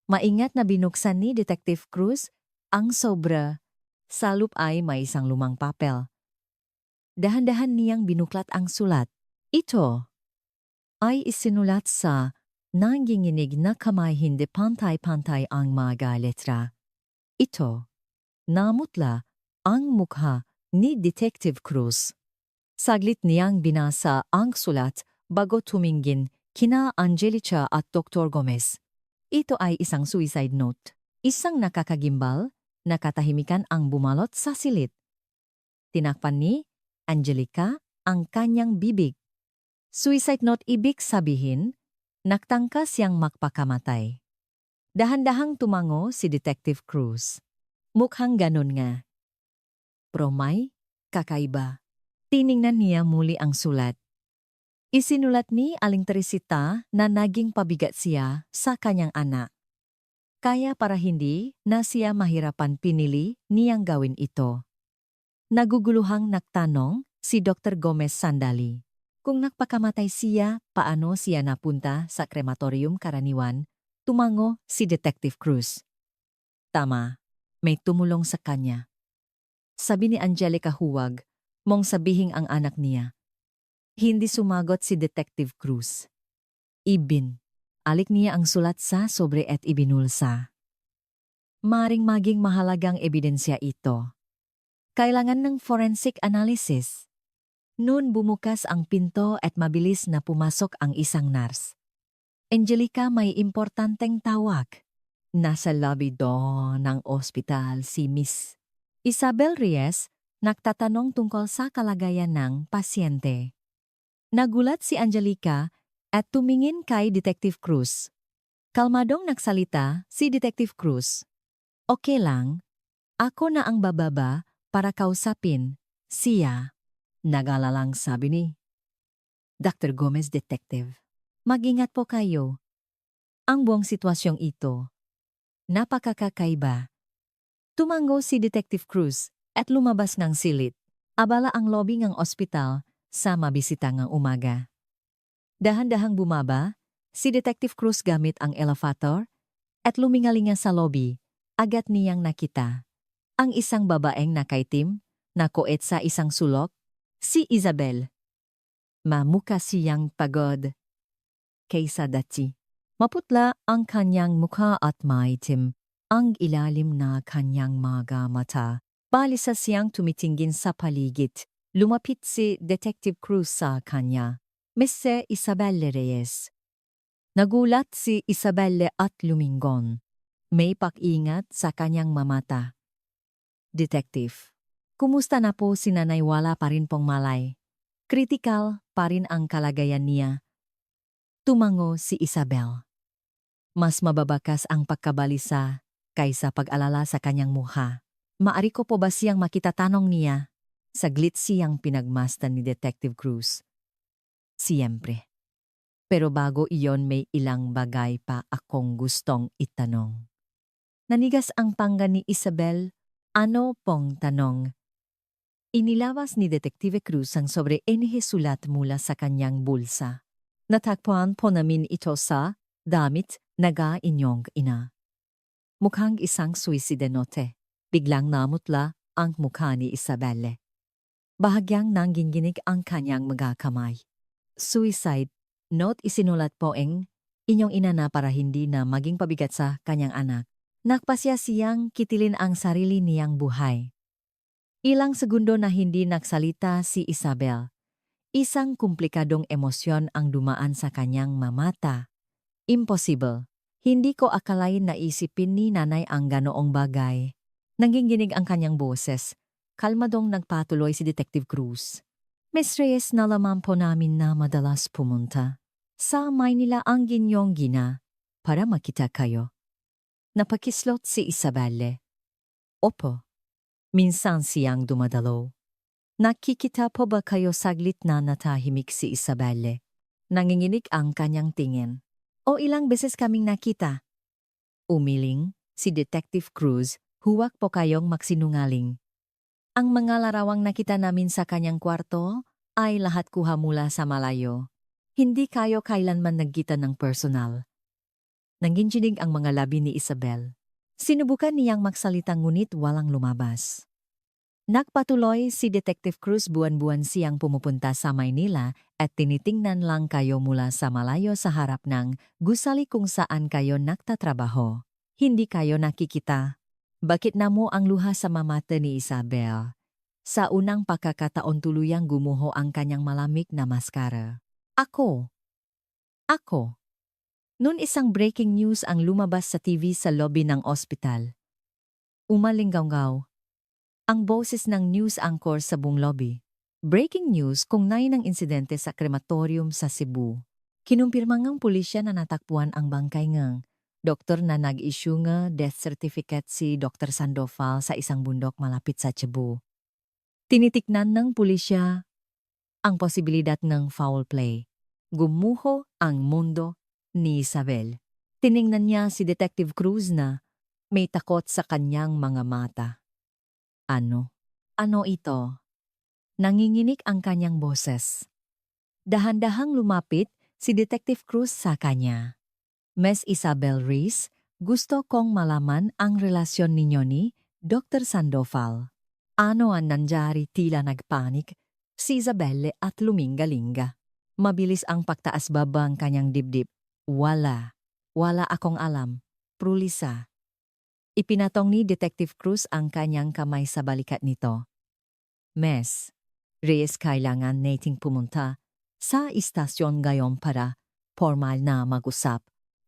Maingat na binuksan ni Detective Cruz ang sobra. Sa loob ay may isang lumang papel. Dahan-dahan niyang binuklat ang sulat. Ito ay isinulat sa nanginginig na kamay, hindi pantay-pantay ang mga letra. Ito, namutla ang mukha ni Detective Cruz. Saglit niyang binasa ang sulat bago tumingin kina Angelica at Dr. Gomez. Ito ay isang suicide note. Isang nakakagimbal, nakatahimikan ang bumalot sa silid. Tinakpan ni Angelica ang kanyang bibig. Suicide note ibig sabihin, nagtangka siyang magpakamatay. Dahan-dahang tumango si Detective Cruz. Mukhang ganun nga. Pero may kakaiba. Tiningnan niya muli ang sulat. Isinulat ni Aling Teresita na naging pabigat siya sa kanyang anak. Kaya para hindi na siya mahirapan pinili niyang gawin ito. Naguguluhang nagtanong si Dr. Gomez sandali. Kung nagpakamatay siya, paano siya napunta sa krematorium karaniwan? Tumango si Detective Cruz. Tama, may tumulong sa kanya. Sabi ni Angelica, huwag mong sabihing ang anak niya. Hindi sumagot si Detective Cruz. Alik niya ang sulat sa sobre at ibinulsa. Maring maging mahalagang ebidensya ito. Kailangan ng forensic analysis. Noon bumukas ang pinto at mabilis na pumasok ang isang nurse. Angelica, may importanteng tawag. Nasa lobby doon ng ospital si Miss Isabel Reyes, nagtatanong tungkol sa kalagayan ng pasyente. Nagulat si Angelica at tumingin kay Detective Cruz. Kalmadong nagsalita si Detective Cruz. Okay lang, ako na ang bababa para kausapin siya. Nagalalang sabi ni Dr. Gomez. Detective, mag-ingat po kayo. Ang buong sitwasyong ito, napakakakaiba. Tumango si Detective Cruz at lumabas ng silid. Abala ang lobby ng ospital sa mabisita ng umaga. Dahan-dahang bumaba, si Detective Cruz gamit ang elevator at lumingalinga sa lobby. Agad niyang nakita ang isang babaeng nakaitim na koet sa isang sulok, si Isabel. Mamukha siyang pagod kaysa dati. Maputla ang kanyang mukha at maitim ang ilalim na kanyang mga mata. Balisa siyang tumitingin sa paligid. Lumapit si Detective Cruz sa kanya. Mr. Isabelle Reyes. Nagulat si Isabelle at lumingon. May pag-ingat sa kanyang mamata. Detective, kumusta na po si Nanay? Wala pa rin pong malay. Critical pa rin ang kalagayan niya. Tumango si Isabel. Mas mababakas ang pagkabalisa kaysa pag-alala sa kanyang mukha. Maari ko po ba siyang makita, tanong niya? Saglit siyang pinagmasdan ni Detective Cruz. Siyempre. Pero bago iyon may ilang bagay pa akong gustong itanong. Nanigas ang panga ni Isabel. Ano pong tanong? Inilawas ni Detective Cruz ang sobre sulat mula sa kanyang bulsa. Natagpuan po namin ito sa damit naga inyong ina. Mukhang isang suicide note. Biglang namutla ang mukha ni Isabelle. Bahagyang nangginginig ang kanyang mga kamay. Suicide note, isinulat po inyong ina na para hindi na maging pabigat sa kanyang anak. Nakpasya siyang kitilin ang sarili niyang buhay. Ilang segundo na hindi nagsalita si Isabel. Isang komplikadong emosyon ang dumaan sa kanyang mamata. Impossible. Hindi ko akalain na isipin ni nanay ang ganoong bagay. Nanginginig ang kanyang boses. Kalmadong nagpatuloy si Detective Cruz. Miss Reyes, nalaman po namin na madalas pumunta sa Maynila ang inyong gina para makita kayo. Napakislot si Isabelle. Opo. Minsan siyang dumadalaw. Nakikita po ba kayo? Saglit na natahimik si Isabelle. Nanginginig ang kanyang tingin. O ilang beses kaming nakita. Umiling si Detective Cruz, huwag po kayong magsinungaling. Ang mga larawang nakita namin sa kanyang kwarto ay lahat kuha mula sa malayo. Hindi kayo kailanman nagkita ng personal. Nanginginig ang mga labi ni Isabel. Sinubukan niyang magsalita ngunit walang lumabas. Nagpatuloy si Detective Cruz, buwan-buwan siyang pumupunta sa Maynila at tinitingnan lang kayo mula sa malayo sa harap ng gusali kung saan kayo nagtatrabaho. Hindi kayo nakikita. Bakit na mo ang luha sa mamata ni Isabel? Sa unang pagkakataon tuluyang gumuho ang kanyang malamig na maskara. Ako. Noon isang breaking news ang lumabas sa TV sa lobby ng ospital. Umalinggaw ang boses ng news anchor sa buong lobby. Breaking news kung ng insidente sa krematorium sa Cebu. Kinumpirma ng pulisya na natakpuan ang bangkay ng doktor na nag-issue nga death certificate si Dr. Sandoval sa isang bundok malapit sa Cebu. Tinitiknan ng pulisya ang posibilidad ng foul play. Gumuho ang mundo ni Isabel. Tiningnan niya si Detective Cruz na may takot sa kanyang mga mata. Ano? Ano ito? Nanginginig ang kanyang boses. Dahan-dahang lumapit si Detective Cruz sa kanya. Miss Isabel Reyes, gusto kong malaman ang relasyon ninyo ni Dr. Sandoval. Ano ang nangyari? Tila nagpanik si Isabelle at luminga-linga. Mabilis ang pagtaas-baba ang kanyang dibdib. Wala akong alam. Prulisa. Ipinatong ni Detective Cruz ang kanyang kamay sa balikat nito. Miss Reyes, kailangan nating pumunta sa istasyon ngayon para formal na mag-usap.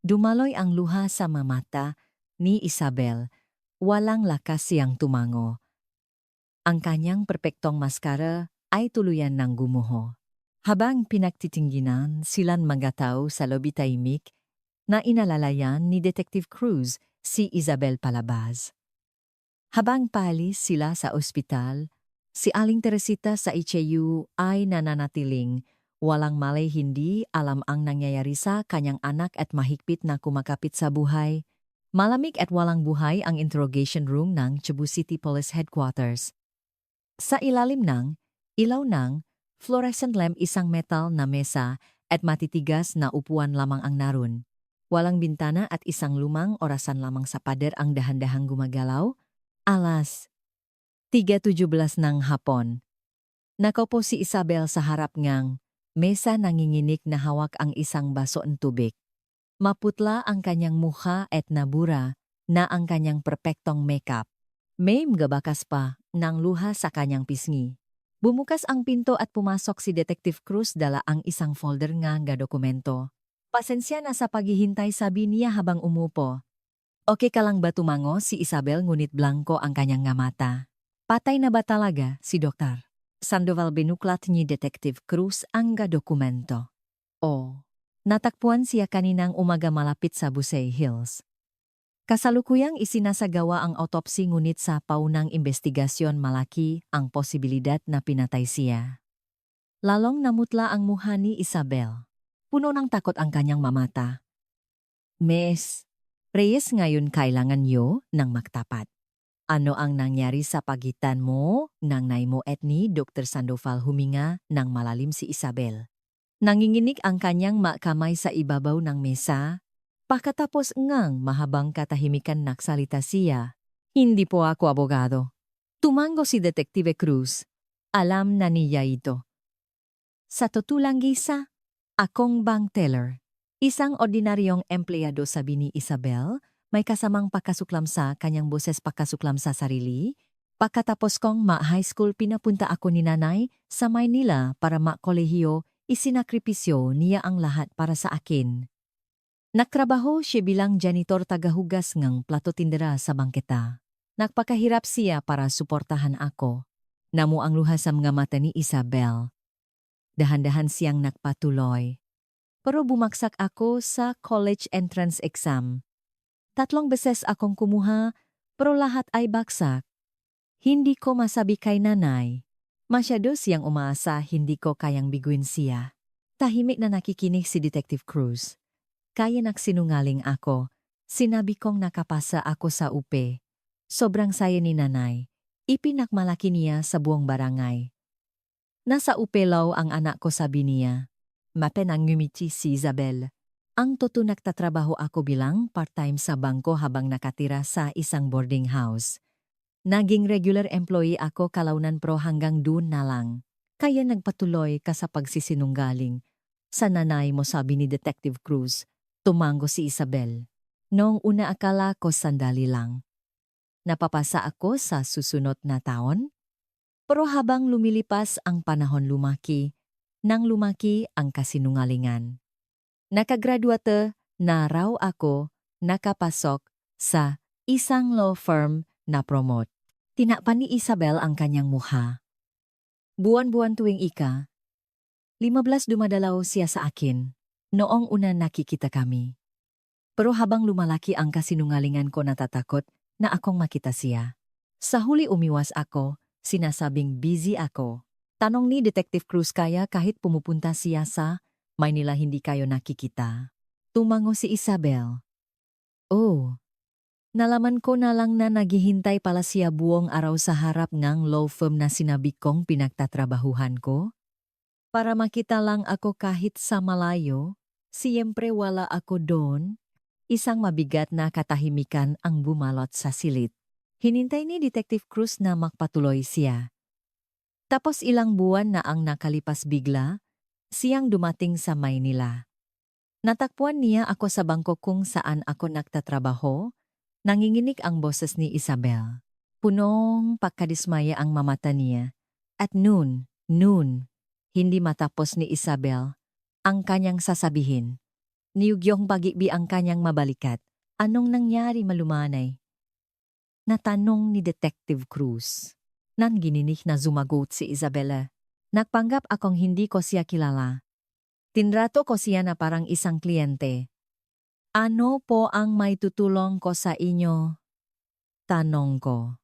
Dumaloy ang luha sa mamata ni Isabel. Walang lakas siyang tumango. Ang kanyang perpektong maskara ay tuluyan ng gumuho. Habang pinagtitingginan silang mga tao sa lobby, tahimik na inalalayan ni Detective Cruz si Isabel palabas. Habang paalis sila sa ospital, si Aling Teresita sa HAU ay nananatiling walang malay, hindi alam ang nangyayari sa kanyang anak at mahigpit na kumakapit sa buhay. Malamig at walang buhay ang interrogation room ng Cebu City Police Headquarters. Sa ilalim ng ilaw ng fluorescent lamp, isang metal na mesa at matitigas na upuan lamang ang naroon. Walang bintana at isang lumang orasan lamang sa pader ang dahan-dahang gumagalaw. Alas 3:17 ng hapon. Nakaupo si Isabel sa harap ngang mesa, nanginginig na hawak ang isang baso ng tubig. Maputla ang kanyang mukha at nabura na ang kanyang perpektong makeup. May magabakas pa ng luha sa kanyang pisngi. Bumukas ang pinto at pumasok si Detective Cruz, dala ang isang folder nga dokumento. Pasensya na sa paghihintay, sabi niya habang umupo. Okay ka lang ba? Tumango si Isabel, ngunit blanko ang kanyang nga mata. Patay na ba talaga si Dr. Sandoval? Binuklat ni Detective Cruz ang dokumento. Natakpuan siya kaninang umaga malapit sa Busay Hills. Kasalukuyang isinasagawa ang autopsy ngunit sa paunang investigasyon malaki ang posibilidad na pinatay siya. Lalong namutla ang mukha ni Isabel. Puno ng takot ang kanyang mamata. Miss Reyes, ngayon kailangan niyo ng magtapat. Ano ang nangyari sa pagitan mo ng nanay mo at ni Dr. Sandoval? Huminga ng malalim si Isabel. Nanginginig ang kanyang kamay sa ibabaw ng mesa. Pagkatapos ngang mahabang katahimikan nagsalita siya. Hindi po ako abogado. Tumango si Detective Cruz. Alam na niya ito. Sa tutulang gisa, akong bank teller. Isang ordinaryong empleyado, sabi ni Isabel, may kasamang pakasuklam sa kanyang boses, pakasuklam sa sarili. Pagkatapos kong ma-high school, pinapunta ako ni nanay sa Maynila para ma-kolehiyo, isinakripisyo niya ang lahat para sa akin. Nagtrabaho siya bilang janitor, tagahugas ng plato, tindera sa bangketa. Nagpakahirap siya para suportahan ako. Namu ang luha sa mga mata ni Isabel. Dahan-dahan siyang nagpatuloy. Pero bumagsak ako sa college entrance exam. 3 beses akong kumuha, pero lahat ay baksak. Hindi ko masabi kay nanay. Masyado siyang umaasa, hindi ko kayang biguin siya. Tahimik na nakikinig si Detective Cruz. Kaya nagsinungaling ako. Sinabi kong nakapasa ako sa UP. Sobrang saya ni nanay. Ipinakmalaki niya sa buong barangay. Nasa UP law ang anak ko, sabi niya. Mapenang ngumiti si Isabel. Ang totoo, nagtatrabaho ako bilang part-time sa bangko habang nakatira sa isang boarding house. Naging regular employee ako kalaunan, pro hanggang doon na lang. Kaya nagpatuloy ka sa pagsisinunggaling. Sa nanay mo, sabi ni Detective Cruz. Tumango si Isabel. Noong una akala ko sandali lang. Napapasa ako sa susunod na taon. Pero habang lumilipas ang panahon, lumaki ang kasinungalingan. Nakagraduate na raw ako, nakapasok sa isang law firm na promote. Tinakpan ni Isabel ang kanyang mukha. Buwan-buwan tuwing 15 dumadalaw siya sa akin. Noong una nakikita kami. Pero habang lumalaki ang kasinungalingan ko, natatakot na akong makita siya. Sa huli umiwas ako, sinasabing busy ako. Tanong ni Detective Cruz, kaya kahit pumupunta siya sa Maynila hindi kayo nakikita? Tumango si Isabel. Oh, nalaman ko na lang na naghihintay pala siya buong araw sa harap ng law firm na sinabi kong pinagtatrabahuhan ko. Para makita lang ako kahit sa malayo. Siyempre wala ako doon. Isang mabigat na katahimikan ang bumalot sa silid. Hinintay ni Detective Cruz na magpatuloy siya. Tapos ilang buwan na ang nakalipas, bigla siyang dumating sa Maynila. Natakpuan niya ako sa bangko kung saan ako nagtatrabaho. Nanginginig ang boses ni Isabel. Punong pagkadismaya ang mamata niya. At noon, hindi matapos ni Isabel ang kanyang sasabihin. Niyugyong pag-ibi ang kanyang mabalikat. Anong nangyari, malumanay? Natanong ni Detective Cruz. Nangininig na zumagot si Isabela. Nagpanggap akong hindi ko siya kilala. Tinrato ko siya na parang isang kliyente. Ano po ang may tutulong ko sa inyo? Tanong ko.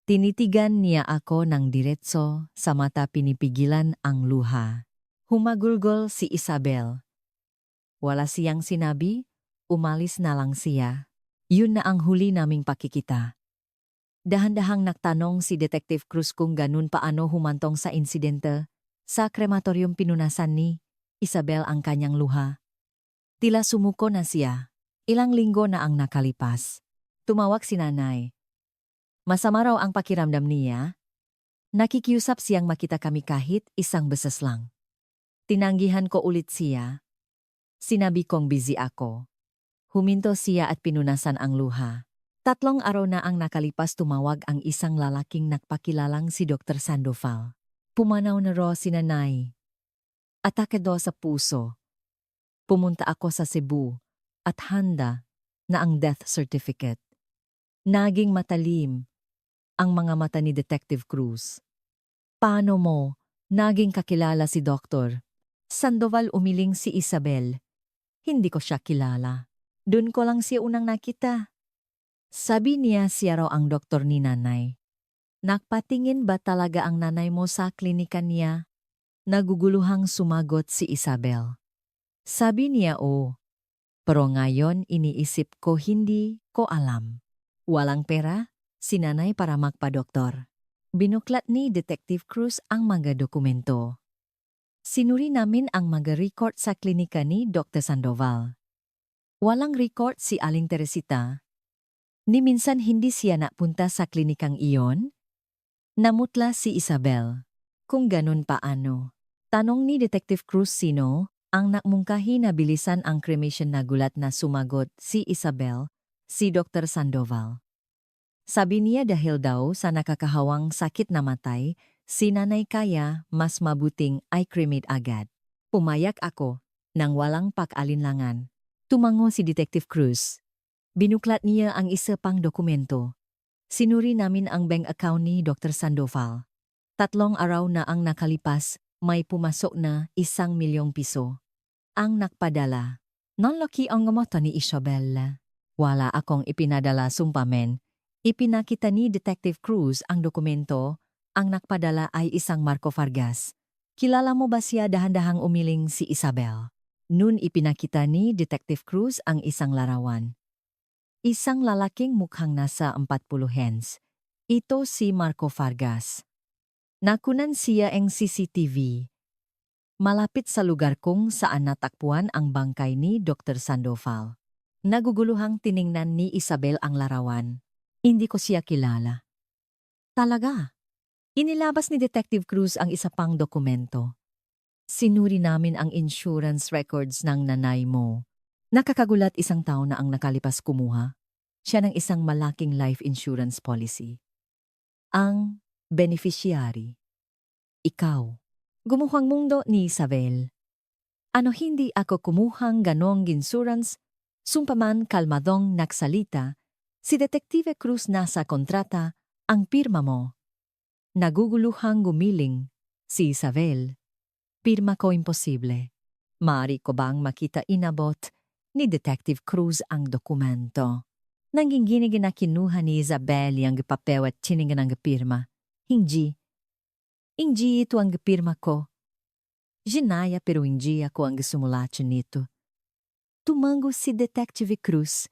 Tinitigan niya ako ng diretso, sa mata pinipigilan ang luha. Humagulgol si Isabel. Wala siyang sinabi, umalis na lang siya. Yun na ang huli naming pakikita. Dahan-dahang nagtanong si Detective Cruz kung ganun paano humantong sa insidente. Sa krematoryum pinunasan ni Isabel ang kanyang luha. Tila sumuko na siya. Ilang linggo na ang nakalipas. Tumawag si nanay. Masama raw ang pakiramdam niya. Nakikiusap siyang makita kami kahit isang beses lang. Tinanggihan ko ulit siya. Sinabi kong busy ako. Huminto siya at pinunasan ang luha. 3 araw na ang nakalipas, tumawag ang isang lalaking nagpakilalang si Dr. Sandoval. Pumanaw na raw si nanay. Atake daw sa puso. Pumunta ako sa Cebu at handa na ang death certificate. Naging matalim ang mga mata ni Detective Cruz. Paano mo naging kakilala si Dr. Sandoval? Umiling si Isabel. Hindi ko siya kilala. Doon ko lang siya unang nakita. Sabi niya siya raw ang doktor ni nanay. Nakpatingin ba talaga ang nanay mo sa klinika niya? Naguguluhang sumagot si Isabel. Sabi niya pero ngayon iniisip ko hindi ko alam. Walang pera, si nanay para magpa-doktor. Binuklat ni Detective Cruz ang mga dokumento. Sinuri namin ang mga record sa klinika ni Dr. Sandoval. Walang record si Aling Teresita. Ni minsan hindi siya napunta sa klinikang iyon? Namutla si Isabel. Kung ganun paano? Tanong ni Detective Cruz sino ang nakmungkahi na bilisan ang cremation na gulat na sumagot si Isabel, si Dr. Sandoval. Sabi niya dahil daw sa nakakahawang sakit na matay, si nanay kaya mas mabuting ay cremate agad. Pumayag ako nang walang pag-alinlangan. Tumango si Detective Cruz. Binuklat niya ang isa pang dokumento. Sinuri namin ang bank account ni Dr. Sandoval. 3 araw na ang nakalipas, may pumasok na 1,000,000 piso. Ang nakpadala. Nanlaki ang mata ni Isabel. Wala akong ipinadala sumpamen. Ipinakita ni Detective Cruz ang dokumento. Ang nakpadala ay isang Marco Vargas. Kilala mo ba siya? Dahan-dahang umiling si Isabel. Noon ipinakita ni Detective Cruz ang isang larawan. Isang lalaking mukhang nasa 40 hens. Ito si Marco Vargas. Nakunan siya ang CCTV. Malapit sa lugar kung saan natakpuan ang bangkay ni Dr. Sandoval. Naguguluhang tiningnan ni Isabel ang larawan. Hindi ko siya kilala. Talaga? Inilabas ni Detective Cruz ang isa pang dokumento. Sinuri namin ang insurance records ng nanay mo. Nakakagulat, 1 taon na ang nakalipas kumuha. Siya ng isang malaking life insurance policy. Ang beneficiary. Ikaw. Gumuhang mundo ni Isabel. Ano hindi ako kumuhang ganong insurance? Sumpaman kalmadong nagsalita, si Detective Cruz nasa kontrata, ang pirma mo. Naguguluhang gumiling, si Isabel. Pirma ko imposible. Maaari ko bang makita inabot ni Detective Cruz ang dokumento? Nangginginig na kinuha ni Isabel ang papel at tiningan ang pirma. Hindi ito ang pirma ko. Ginaya pero hindi ako ang sumulat nito. Tumango si Detective Cruz.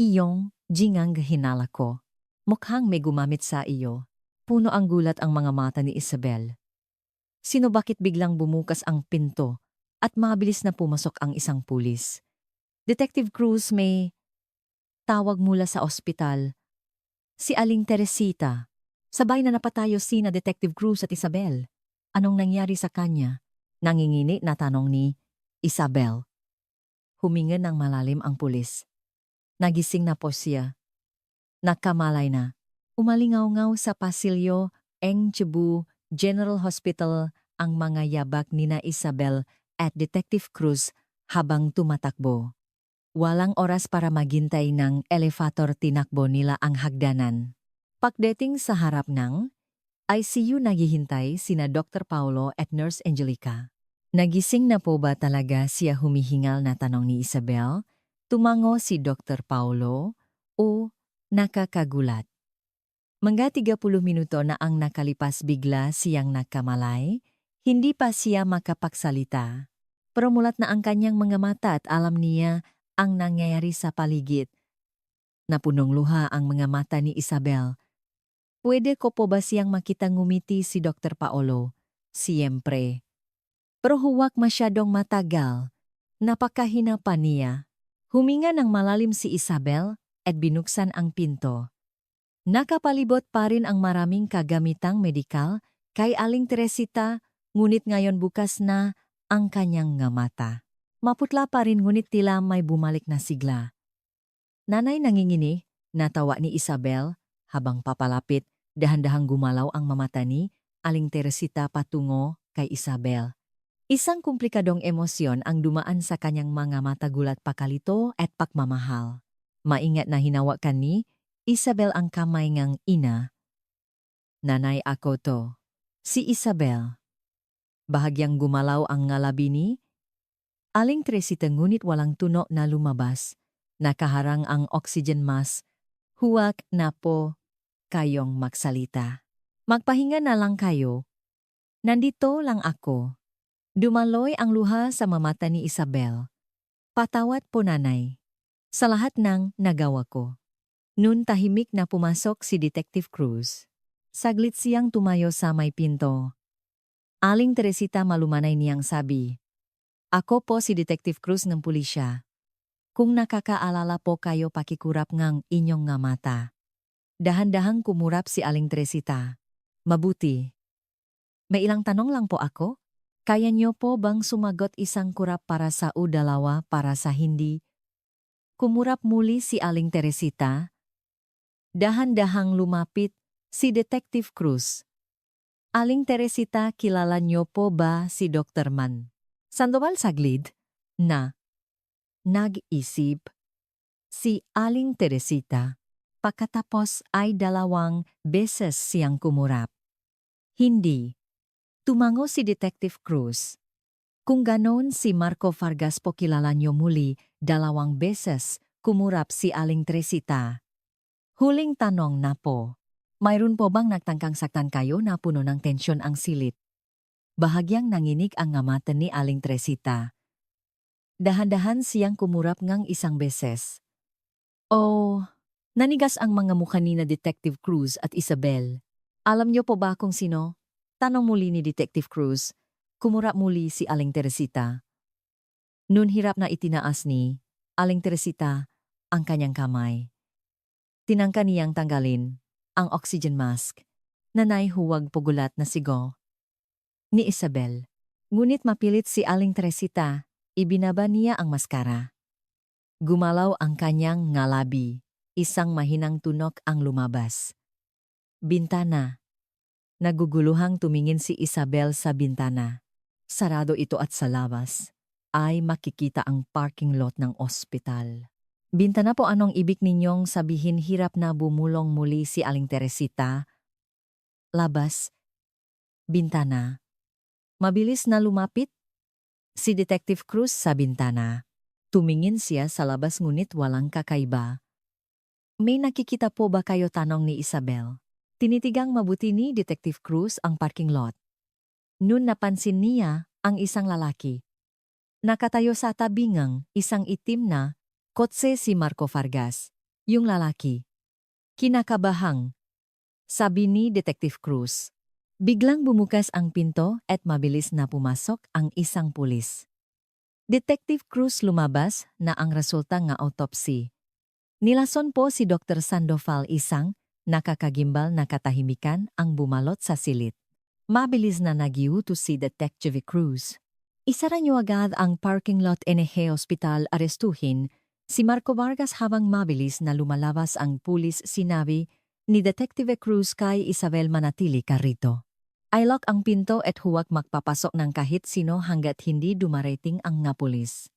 Iyong jingang hinala ko. Mukhang may gumamit sa iyo. Puno ang gulat ang mga mata ni Isabel. Sino bakit biglang bumukas ang pinto at mabilis na pumasok ang isang pulis? Detective Cruz, may tawag mula sa ospital. Si Aling Teresita. Sabay na napatayo sina Detective Cruz at Isabel. Anong nangyari sa kanya? Nangingini na tanong ni Isabel. Huminga ng malalim ang pulis. Nagising na po siya. Nakamalay na. Umalingaw-ngaw sa pasilyo, Cebu General Hospital ang mga yabak nina Isabel at Detective Cruz habang tumatakbo. Walang oras para maghintay ng elevator, tinakbo nila ang hagdanan. Pagdating sa harap ng ICU, naghihintay sina Dr. Paulo at Nurse Angelica. Nagising na po ba talaga siya, humihingal na tanong ni Isabel? Tumango si Dr. Paulo nakakagulat. Mga 30 minuto na ang nakalipas, bigla siyang nakamalay. Hindi pa siya makapagsalita. Pero mulat na ang kanyang mga mata at alam niya ang nangyayari sa paligid. Napunong luha ang mga mata ni Isabel. Pwede ko po ba siyang makita? Ngumiti si Dr. Paolo. Siyempre. Pero huwag masyadong matagal. Napakahina pa niya. Huminga ng malalim si Isabel at binuksan ang pinto. Nakapalibot pa rin ang maraming kagamitang medikal kay Aling Teresita, ngunit ngayon bukas na ang kanyang nga mata. Maputla pa rin ngunit tila may bumalik na sigla. Nanay, nangingini, natawa ni Isabel habang papalapit, dahan-dahang gumalaw ang mamata ni Aling Teresita patungo kay Isabel. Isang komplikadong emosyon ang dumaan sa kanyang mga mata, gulat, pakalito at pagmamahal. Maingat na hinawakan ni Isabel ang kamay ngang ina. Nanay, ako to. Si Isabel. Bahagyang gumalaw ang ngalabi ni Aling Teresita, ngunit walang tunog na lumabas. Nakaharang ang oxygen mask Huwag na po kayong magsalita. Magpahinga na lang kayo. Nandito lang ako. Dumaloy ang luha sa mamata ni Isabel. Patawad po nanay. Sa lahat ng nagawa ko. Noon tahimik na pumasok si Detective Cruz. Saglit siyang tumayo sa may pinto. Aling Teresita malumanay niyang sabi, "Ako po si Detective Cruz ng pulisya. Kung nakakaalala po kayo pakikurap ngang inyong nga mata." Dahan-dahang kumurap si Aling Teresita. "Mabuti. May ilang tanong lang po ako. Kaya niyo po bang sumagot isang kurap para sa o dalawa para sa hindi?" Kumurap muli si Aling Teresita. Dahan-dahang lumapit si Detective Cruz. "Aling Teresita, kilala niyo po ba si Dr. Man?" Sandoval saglit na nag-isip si Aling Teresita. Pagkatapos ay 2 beses siyang kumurap. "Hindi." Tumango si Detective Cruz. "Kung ganon si Marco Vargas po kilala niyo muli 2 beses," kumurap si Aling Teresita. "Huling tanong na po. Mayroon po bang nagtangkang saktan kayo na puno ng tensyon ang silid?" Bahagyang nanginig ang nga mata ni Aling Teresita. Dahan-dahan siyang kumurap ngang 1 beses. "Oh, nanigas ang mga mukha ni na Detective Cruz at Isabel. Alam niyo po ba kung sino?" Tanong muli ni Detective Cruz. Kumurap muli si Aling Teresita. Noon hirap na itinaas ni Aling Teresita ang kanyang kamay. Tinangka niyang tanggalin ang oxygen mask. Nanay huwag pugulat na sigaw ni Isabel. Ngunit mapilit si Aling Teresita, ibinaba niya ang maskara. Gumalaw ang kanyang ngalabi. Isang mahinang tunok ang lumabas. Bintana. Naguguluhang tumingin si Isabel sa bintana. Sarado ito at sa labas ay makikita ang parking lot ng ospital. "Bintana po, anong ibig ninyong sabihin?" Hirap na bumulong muli si Aling Teresita. "Labas. Bintana." Mabilis na lumapit si Detective Cruz sa bintana. Tumingin siya sa labas ngunit walang kakaiba. "May nakikita po ba kayo?" tanong ni Isabel. Tinitigang mabuti ni Detective Cruz ang parking lot. Noon napansin niya ang isang lalaki. Nakatayo sa tabingang isang itim na kotse si Marco Vargas. Yung lalaki. Kinakabahang sabi ni Detective Cruz. Biglang bumukas ang pinto at mabilis na pumasok ang isang pulis. Detective Cruz lumabas na ang resulta ng autopsy. Nilason po si Dr. Sandoval, isang nakakagimbal na katahimikan ang bumalot sa silid. Mabilis na nagiutos si Detective Cruz. "Isara niyo agad ang parking lot NH Hospital, arestuhin si Marco Vargas." Habang mabilis na lumalabas ang pulis, sinabi ni Detective Cruz kay Isabel, "Manatili ka rito. I-lock ang pinto at huwag magpapasok ng kahit sino hanggat hindi dumarating ang nga pulis."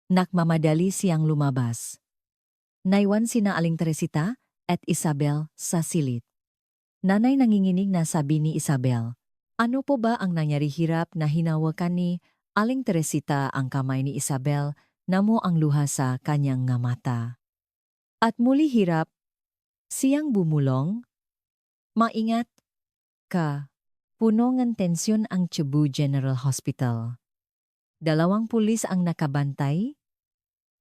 Nagmamadali siyang lumabas. Naiwan sina Aling Teresita at Isabel sa silid. Nanay, nanginginig na sabi ni Isabel. Ano po ba ang nangyari? Hirap na hinawakan ni Aling Teresita ang kamay ni Isabel, namo ang luha sa kanyang nga mata. At muli hirap siyang bumulong. "Maingat ka." Puno ng tensyon ang Cebu General Hospital. 2 pulis ang nakabantay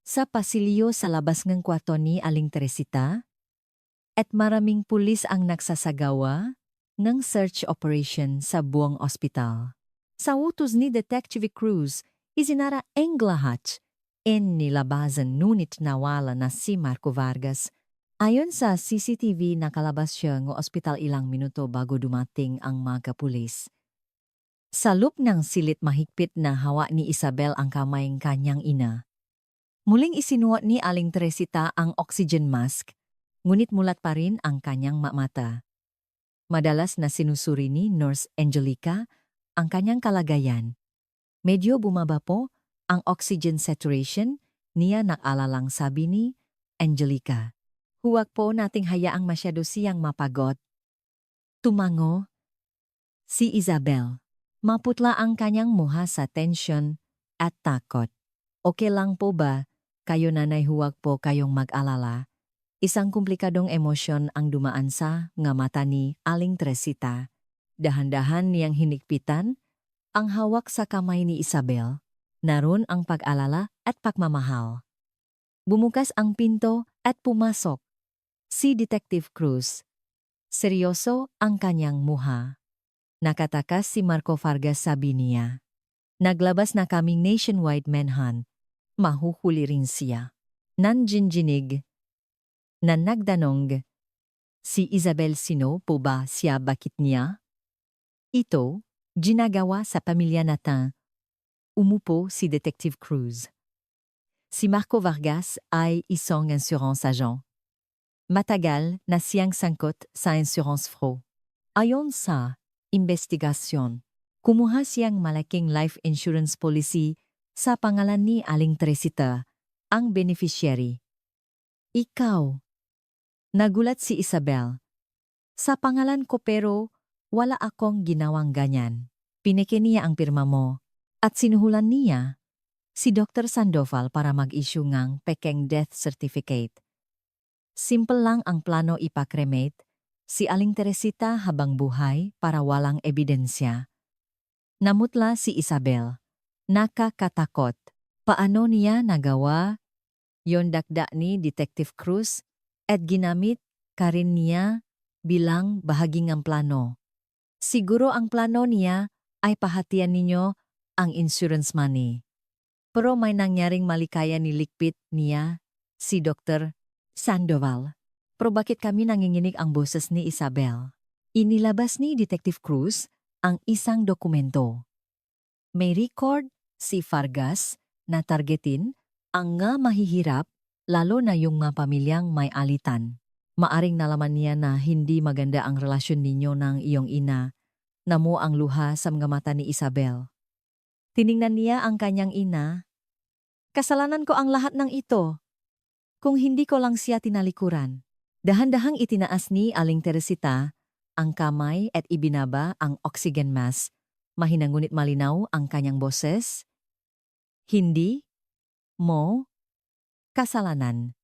sa pasilyo sa labas ng kwarto ni Aling Teresita, at maraming pulis ang nagsasagawa ng search operation sa buong ospital. Sa utos ni Detective Cruz, isinara ang lahat en nilabasan, ngunit nawala na si Marco Vargas. Ayon sa CCTV, nakalabas siya ng ospital ilang minuto bago dumating ang mga pulis. Sa loob ng silid, mahigpit na hawak ni Isabel ang kamay ng kanyang ina. Muling isinuot ni Aling Teresita ang oxygen mask, ngunit mulat pa rin ang kanyang mata. Madalas na sinusuri ni Nurse Angelica ang kanyang kalagayan. Medyo bumaba po ang oxygen saturation niya, nakalalang sabi ni Angelica. "Huwag po nating hayaang masyado siyang mapagod." Tumango si Isabel. Maputla ang kanyang muha sa tensyon at takot. "Okay lang po ba kayo, nanay? Huwag po kayong mag-alala. Isang komplikadong emosyon ang dumaan sa nga mata ni Aling Teresita. Dahan-dahan niyang hinikpitan ang hawak sa kamay ni Isabel. Naroon ang pag-alala at pagmamahal. Bumukas ang pinto at pumasok si Detective Cruz. Seryoso ang kanyang muha. Nakatakas si Marco Vargas, sabi niya. Naglabas na kaming nationwide manhunt. Mahuhuli rin siya. Nanjinjinig na nagdanong, si Isabel sino po ba siya, bakit niya? Ito, ginagawa sa pamilya natin. Umupo si Detective Cruz. Si Marco Vargas ay isang insurance agent. Matagal na siyang sangkot sa insurance fraud. Ayon sa investigasyon, kumuha siyang malaking life insurance policy sa pangalan ni Aling Teresita, ang beneficiary. Ikaw. Nagulat si Isabel. Sa pangalan ko pero wala akong ginawang ganyan. Pineke niya ang pirma mo at sinuhulan niya si Dr. Sandoval para mag-issue ngang pekeng death certificate. Simple lang ang plano, ipakremate si Aling Teresita habang buhay para walang ebidensya. Namutla si Isabel. Nakakatakot. Paano niya nagawa yon, dakda ni Detective Cruz at ginamit ka rin niya bilang bahagi ng plano. Siguro ang plano niya ay pahatian ninyo ang insurance money. Pero may nangyaring malikaya, nilikpit niya si Dr. Sandoval. Pero bakit kami nanginginig ang boses ni Isabel? Inilabas ni Detective Cruz ang isang dokumento. May record si Vargas na targetin ang nga mahihirap, lalo na yung mga pamilyang may alitan. Maaring nalaman niya na hindi maganda ang relasyon ninyo ng iyong ina, na mo ang luha sa mga mata ni Isabel. Tiningnan niya ang kanyang ina. Kasalanan ko ang lahat ng ito. Kung hindi ko lang siya tinalikuran. Dahan-dahang itinaas ni Aling Teresita ang kamay at ibinaba ang oxygen mask. Mahina ngunit malinaw ang kanyang boses. Hindi mo kasalanan.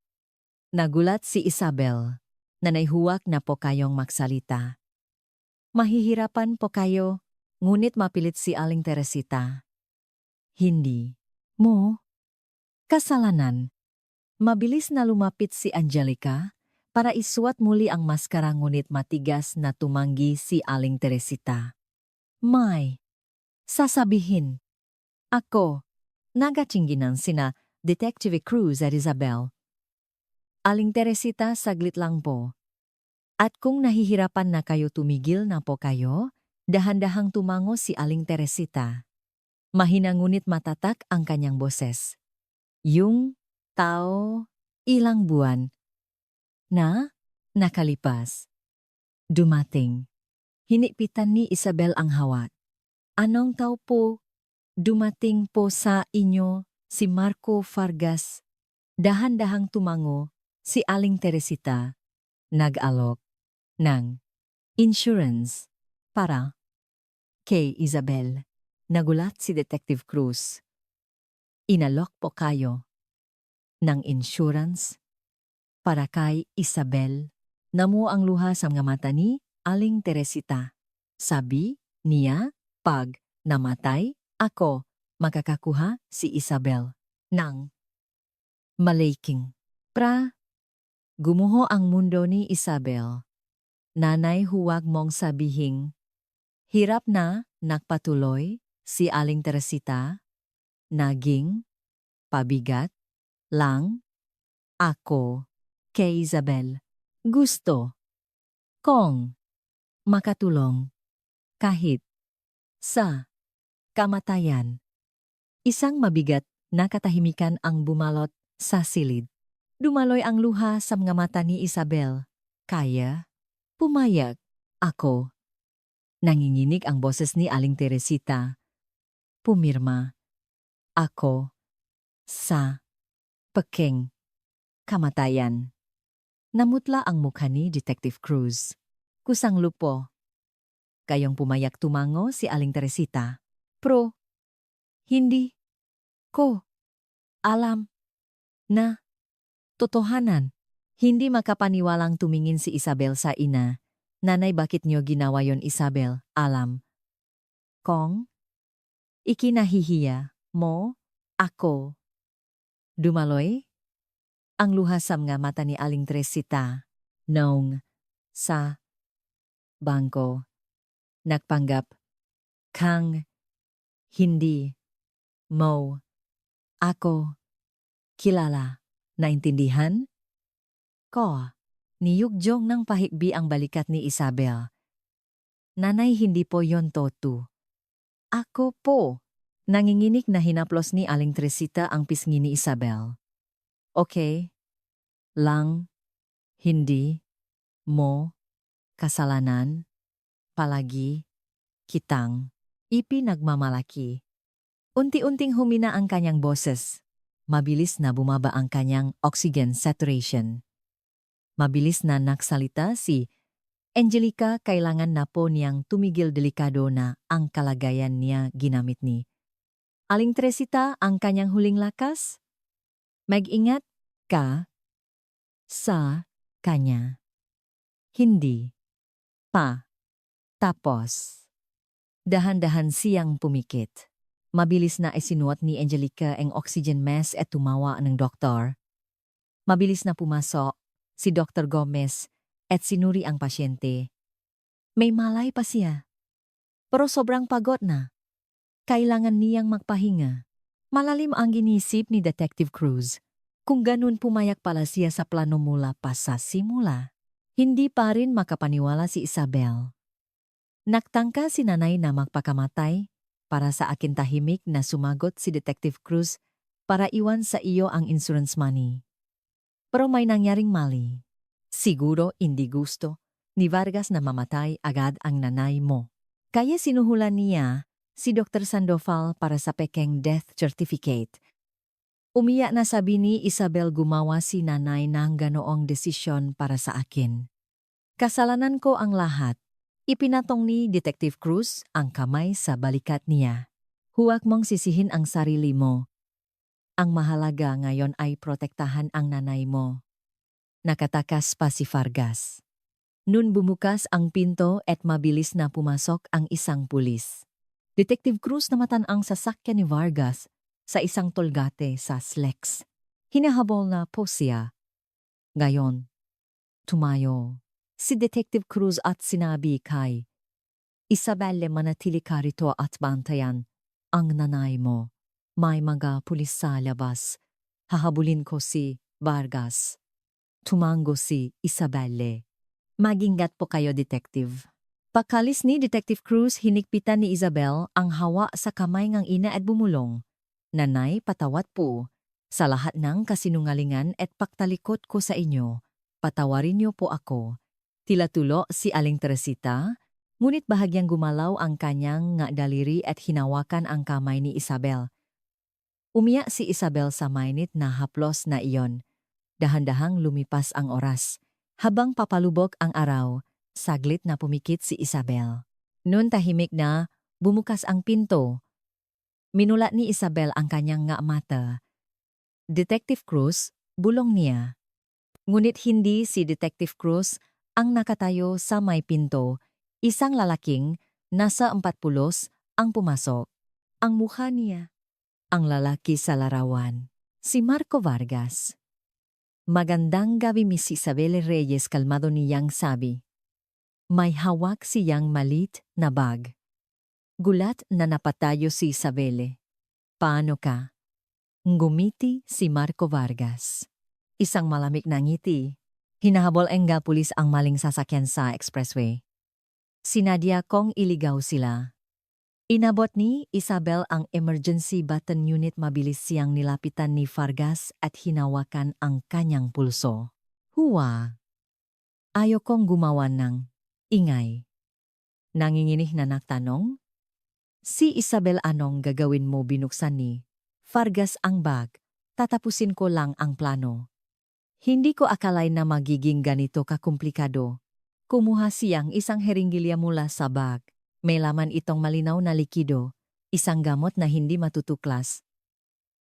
Nagulat si Isabel. Nanayhuwak na po kayong magsalita. Mahihirapan po kayo, ngunit mapilit si Aling Teresita. Hindi mo kasalanan. Mabilis na lumapit si Angelica para isuot muli ang maskara, ngunit matigas na tumanggi si Aling Teresita. May sasabihin. Ako. Nagatingginan sina Detective Cruz at Isabel. Aling Teresita, saglit lang po. At kung nahihirapan na kayo, tumigil na po kayo. Dahan-dahang tumango si Aling Teresita. Mahina ngunit matatak ang kanyang boses. Yung tao, ilang buwan na nakalipas. Dumating. Hinipitan ni Isabel ang hawat. Anong tao po? Dumating po sa inyo si Marco Vargas. Dahan-dahang tumango si Aling Teresita. Nag-alok ng insurance para kay Isabel. Nagulat si Detective Cruz. Inalok po kayo ng insurance para kay Isabel. Namu ang luha sa mga mata ni Aling Teresita. Sabi niya, pag namatay ako, makakakuha si Isabel ng malaking pra. Gumuho ang mundo ni Isabel. Nanay, huwag mong sabihing hirap na nagpatuloy si Aling Teresita. Naging pabigat lang ako kay Isabel. Gusto kong makatulong kahit sa kamatayan. Isang mabigat na katahimikan ang bumalot sa silid. Dumaloy ang luha sa mga mata ni Isabel. Kaya pumayag ako. Nanginginig ang boses ni Aling Teresita. Pumirma ako sa pekeng kamatayan. Namutla ang mukha ni Detective Cruz. Kusang lupo. Kayong pumayak, tumango si Aling Teresita. Pro, hindi ko alam na totohanan. Hindi makapaniwalang tumingin si Isabel sa ina. Nanay, bakit niyo ginawa yon, Isabel? Alam kong ikinahihiya mo ako. Dumaloy ang luhasam nga mata ni Aling Teresita noong sa bangko. Nagpanggap kang hindi mo ako kilala. Naintindihan ko. Niyugjong ng pahikbi ang balikat ni Isabel. Nanay, hindi po yon totoo. Ako po. Nanginginig na hinaplos ni Aling Teresita ang pisngi ni Isabel. Okay lang, hindi mo kasalanan, palagi kitang ipinagmamalaki. Unti-unting humina ang kanyang boses. Mabilis na bumaba ang kanyang oxygen saturation. Mabilis na nagsalita si Angelica, kailangan na po niyang tumigil, delikado na ang kalagayan niya, ginamit ni Aling Teresita ang kanyang huling lakas. Mag-ingat ka sa kanya. Hindi pa tapos. Dahan-dahan siyang pumikit. Mabilis na isinuot ni Angelica ang oxygen mask at tumawa ng doktor. Mabilis na pumasok si Dr. Gomez at sinuri ang pasyente. May malay pa siya, pero sobrang pagod na. Kailangan niyang magpahinga. Malalim ang ginisip ni Detective Cruz. Kung ganun, pumayak pala siya sa plano mula pa sa simula. Hindi pa rin makapaniwala si Isabel. Nagtangka si nanay na magpakamatay. Para sa akin, tahimik na sumagot si Detective Cruz, para iwan sa iyo ang insurance money. Pero may nangyaring mali. Siguro hindi gusto ni Vargas na mamatay agad ang nanay mo. Kaya sinuhulan niya si Dr. Sandoval para sa pekeng death certificate. Umiyak na sabi ni Isabel, gumawa si nanay ng ganoong desisyon para sa akin. Kasalanan ko ang lahat. Ipinatong ni Detective Cruz ang kamay sa balikat niya. Huwag mong sisihin ang sarili mo. Ang mahalaga ngayon ay protektahan ang nanay mo. Nakatakas pa si Vargas. Nun bumukas ang pinto at mabilis na pumasok ang isang pulis. Detective Cruz namatan ang sasakyan ni Vargas sa isang tolgate sa Slex. Hinahabol na po siya. Ngayon, tumayo si Detective Cruz at sinabi kay Isabel, manatili ka rito at bantayan ang nanay mo. May mga pulis sa labas. Hahabulin ko si Vargas. Tumango si Isabelle. Mag-ingat po kayo, Detective. Pagkalis ni Detective Cruz, hinikpitan ni Isabel ang hawa sa kamay ng ina at bumulong. Nanay, patawad po sa lahat ng kasinungalingan at pagtalikot ko sa inyo. Patawarin niyo po ako. Tila tulo si Aling Teresita, ngunit bahagyang gumalaw ang kanyang nga daliri at hinawakan ang kamay ni Isabel. Umiyak si Isabel sa mainit na haplos na iyon. Dahan-dahang lumipas ang oras. Habang papalubok ang araw, saglit na pumikit si Isabel. Noon tahimik na, bumukas ang pinto. Minulat ni Isabel ang kanyang nga mata. Detective Cruz, bulong niya. Ngunit hindi si Detective Cruz ang nakatayo sa may pinto. Isang lalaking nasa 40 ang pumasok. Ang mukha niya. Ang lalaki sa larawan. Si Marco Vargas. Magandang gabi, Miss Isabel Reyes, kalmado niyang sabi. May hawak siyang malit na bag. Gulat na napatayo si Isabel. Paano ka? Ngumiti si Marco Vargas. Isang malamig na ngiti. Hinahabol ang pulis ang maling sasakyan sa expressway. Sinadya kong iligaw sila. Inabot ni Isabel ang emergency button unit, mabilis siyang nilapitan ni Vargas at hinawakan ang kanyang pulso. Huwa! Ayokong gumawa ng ingay. Nanginginig na nagtanong. Si Isabel, anong gagawin mo? Binuksan ni Vargas ang bag. Tatapusin ko lang ang plano. Hindi ko akalain na magiging ganito kakumplikado. Kumuha siyang isang heringgilya mula sa bag. May laman itong malinaw na likido, isang gamot na hindi matutuklas.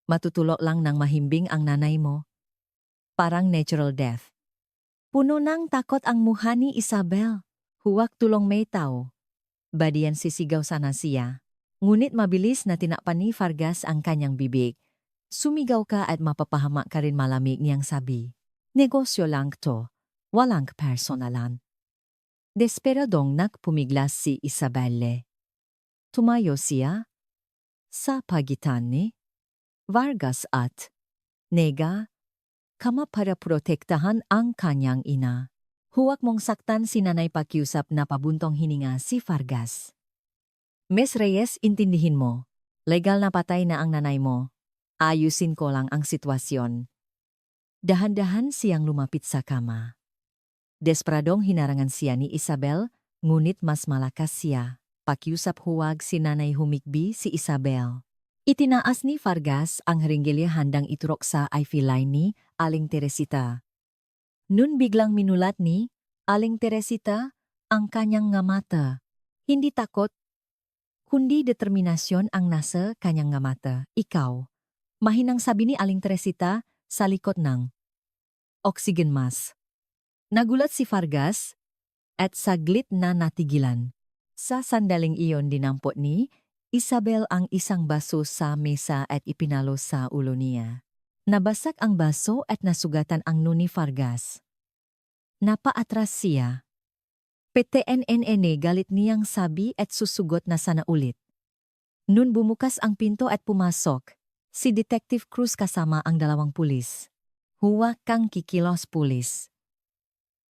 Matutulok lang ng mahimbing ang nanay mo. Parang natural death. Puno ng takot ang mukha ni Isabel. Huwag tulong may tao. Badian sisigaw sana siya. Ngunit mabilis na tinakpan ni Vargas ang kanyang bibig. Sumigaw ka at mapapahama ka rin, malamig niyang sabi. Negosyo lang to. Walang personalan. Desperadong nagpumiglas si Isabelle. Tumayo siya sa pagitan ni Vargas at Nega, kama para protektahan ang kanyang ina. Huwag mong saktan si Nanay, pakiusap na pabuntong hininga si Vargas. Miss Reyes, intindihin mo. Legal na patay na ang nanay mo. Ayusin ko lang ang sitwasyon. Dahan-dahan siyang lumapit sa kama. Desperadong hinarangan siya ni Isabel, ngunit mas malakas siya. Pakiusap huwag si Nanay humikbi si Isabel. Itinaas ni Vargas ang ringgilya handang iturok sa IV line ni Aling Teresita. Nun biglang minulat ni Aling Teresita ang kanyang nga mata. Hindi takot, kundi determinasyon ang nasa kanyang nga mata. Ikaw, mahinang sabi ni Aling Teresita sa likod ng oxygen mask. Nagulat si Vargas at saglit na natigilan. Sa sandaling iyon dinampot ni Isabel ang isang baso sa mesa at ipinalo sa ulo niya. Nabasag ang baso at nasugatan ang noo ni Vargas. Napaatras siya. PTNNN, galit niyang sabi at susugot na sana ulit. Nun bumukas ang pinto at pumasok si Detective Cruz kasama ang 2 pulis. Huwag kang kikilos, pulis.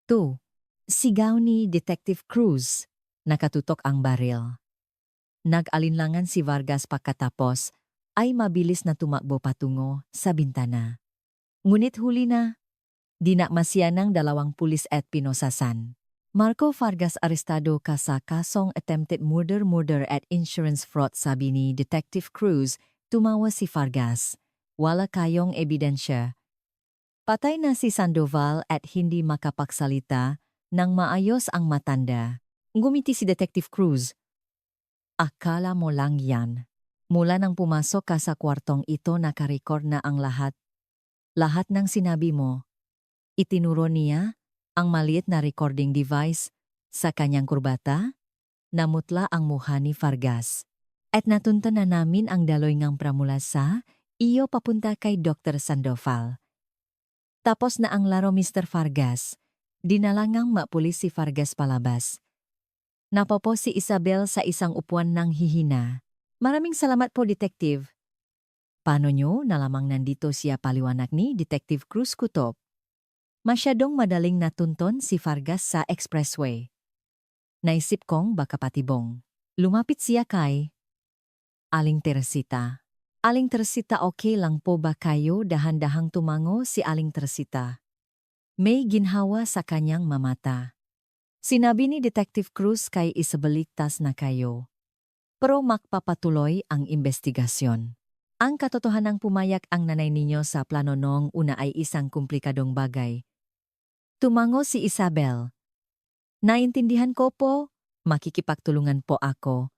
Tu, sigaw ni Detective Cruz. Nakatutok ang baril. Nag-alinlangan si Vargas pagkatapos ay mabilis na tumakbo patungo sa bintana. Ngunit huli na, dinakmasya ng 2 pulis at pinosasan. Marco Vargas, arestado ka sa kasong attempted murder at insurance fraud, sabi ni Detective Cruz. Tumawa si Vargas. Wala kayong ebidensya. Patay na si Sandoval at hindi makapagsalita nang maayos ang matanda. Ngumiti si Detective Cruz. Akala mo lang yan. Mula nang pumasok ka sa kwartong ito, nakarecord na ang lahat. Lahat ng sinabi mo. Itinuro niya ang maliit na recording device sa kanyang kurbata. Namutla ang mukha ni Vargas. At natunta na namin ang daloy ngang pramula sa iyo papunta kay Dr. Sandoval. Tapos na ang laro, Mr. Vargas. Dinalangang mapulis si Vargas palabas. Napopo si Isabel sa isang upuan ng hihina. Maraming salamat po, Detective. Paano nyo nalamang nandito siya, paliwanag ni Detective Cruz Kutob. Masyadong madaling natunton si Vargas sa expressway. Naisip kong baka patibong. Lumapit siya kay Aling Teresita. Aling Teresita, okay lang po ba kayo? Dahan-dahang tumango si Aling Teresita. May ginhawa sa kanyang mamata. Sinabi ni Detective Cruz kay Isabel, ligtas na kayo. Pero magpapatuloy ang investigasyon. Ang katotohanang pumayak ang nanay ninyo sa plano noong una ay isang komplikadong bagay. Tumango si Isabel. Naintindihan ko po, makikipagtulungan po ako.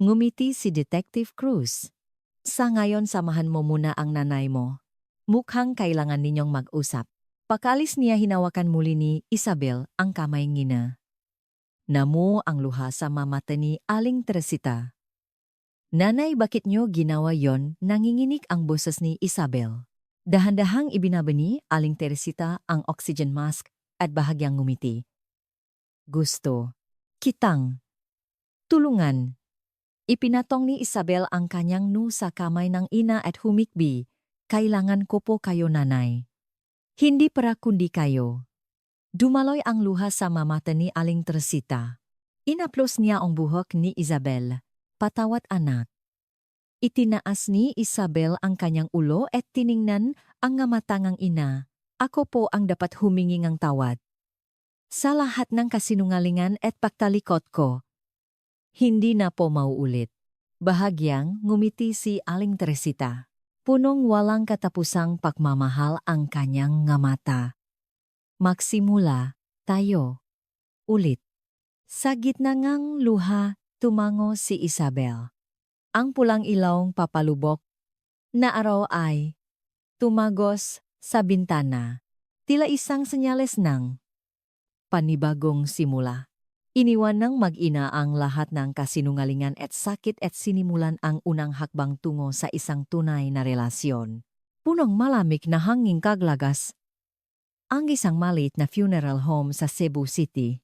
Ngumiti si Detective Cruz. Sa ngayon, samahan mo muna ang nanay mo. Mukhang kailangan ninyong mag-usap. Pakalis niya, hinawakan muli ni Isabel ang kamay niya. Namu ang luha sa mamata ni Aling Teresita. Nanay, bakit nyo ginawa yon? Nanginginig ang boses ni Isabel. Dahan-dahang ibinaba ni Aling Teresita ang oxygen mask at bahagyang ngumiti. Gusto kitang tulungan. Ipinatong ni Isabel ang kanyang noo sa kamay ng ina at humikbi. Kailangan ko po kayo, nanay. Hindi para kundi kayo. Dumaloy ang luha sa mamata ni Aling Teresita. Inaplos niya ang buhok ni Isabel. Patawat, anak. Itinaas ni Isabel ang kanyang ulo at tiningnan ang ngamatangang ina. Ako po ang dapat humingi ng tawad. Sa lahat ng kasinungalingan at pagtalikot ko. Hindi na po mauulit. Bahagyang ngumiti si Aling Teresita. Punong walang katapusang pagmamahal ang kanyang ngamata. Magsimula tayo. Ulit. Sa gitna ngang luha, tumango si Isabel. Ang pulang ilawng papalubok na araw ay tumagos sa bintana. Tila isang senyales ng panibagong simula. Iniwan ng mag-ina ang lahat ng kasinungalingan at sakit at sinimulan ang unang hakbang tungo sa isang tunay na relasyon. Punong malamig na hanging kaglagas. Ang isang maliit na funeral home sa Cebu City.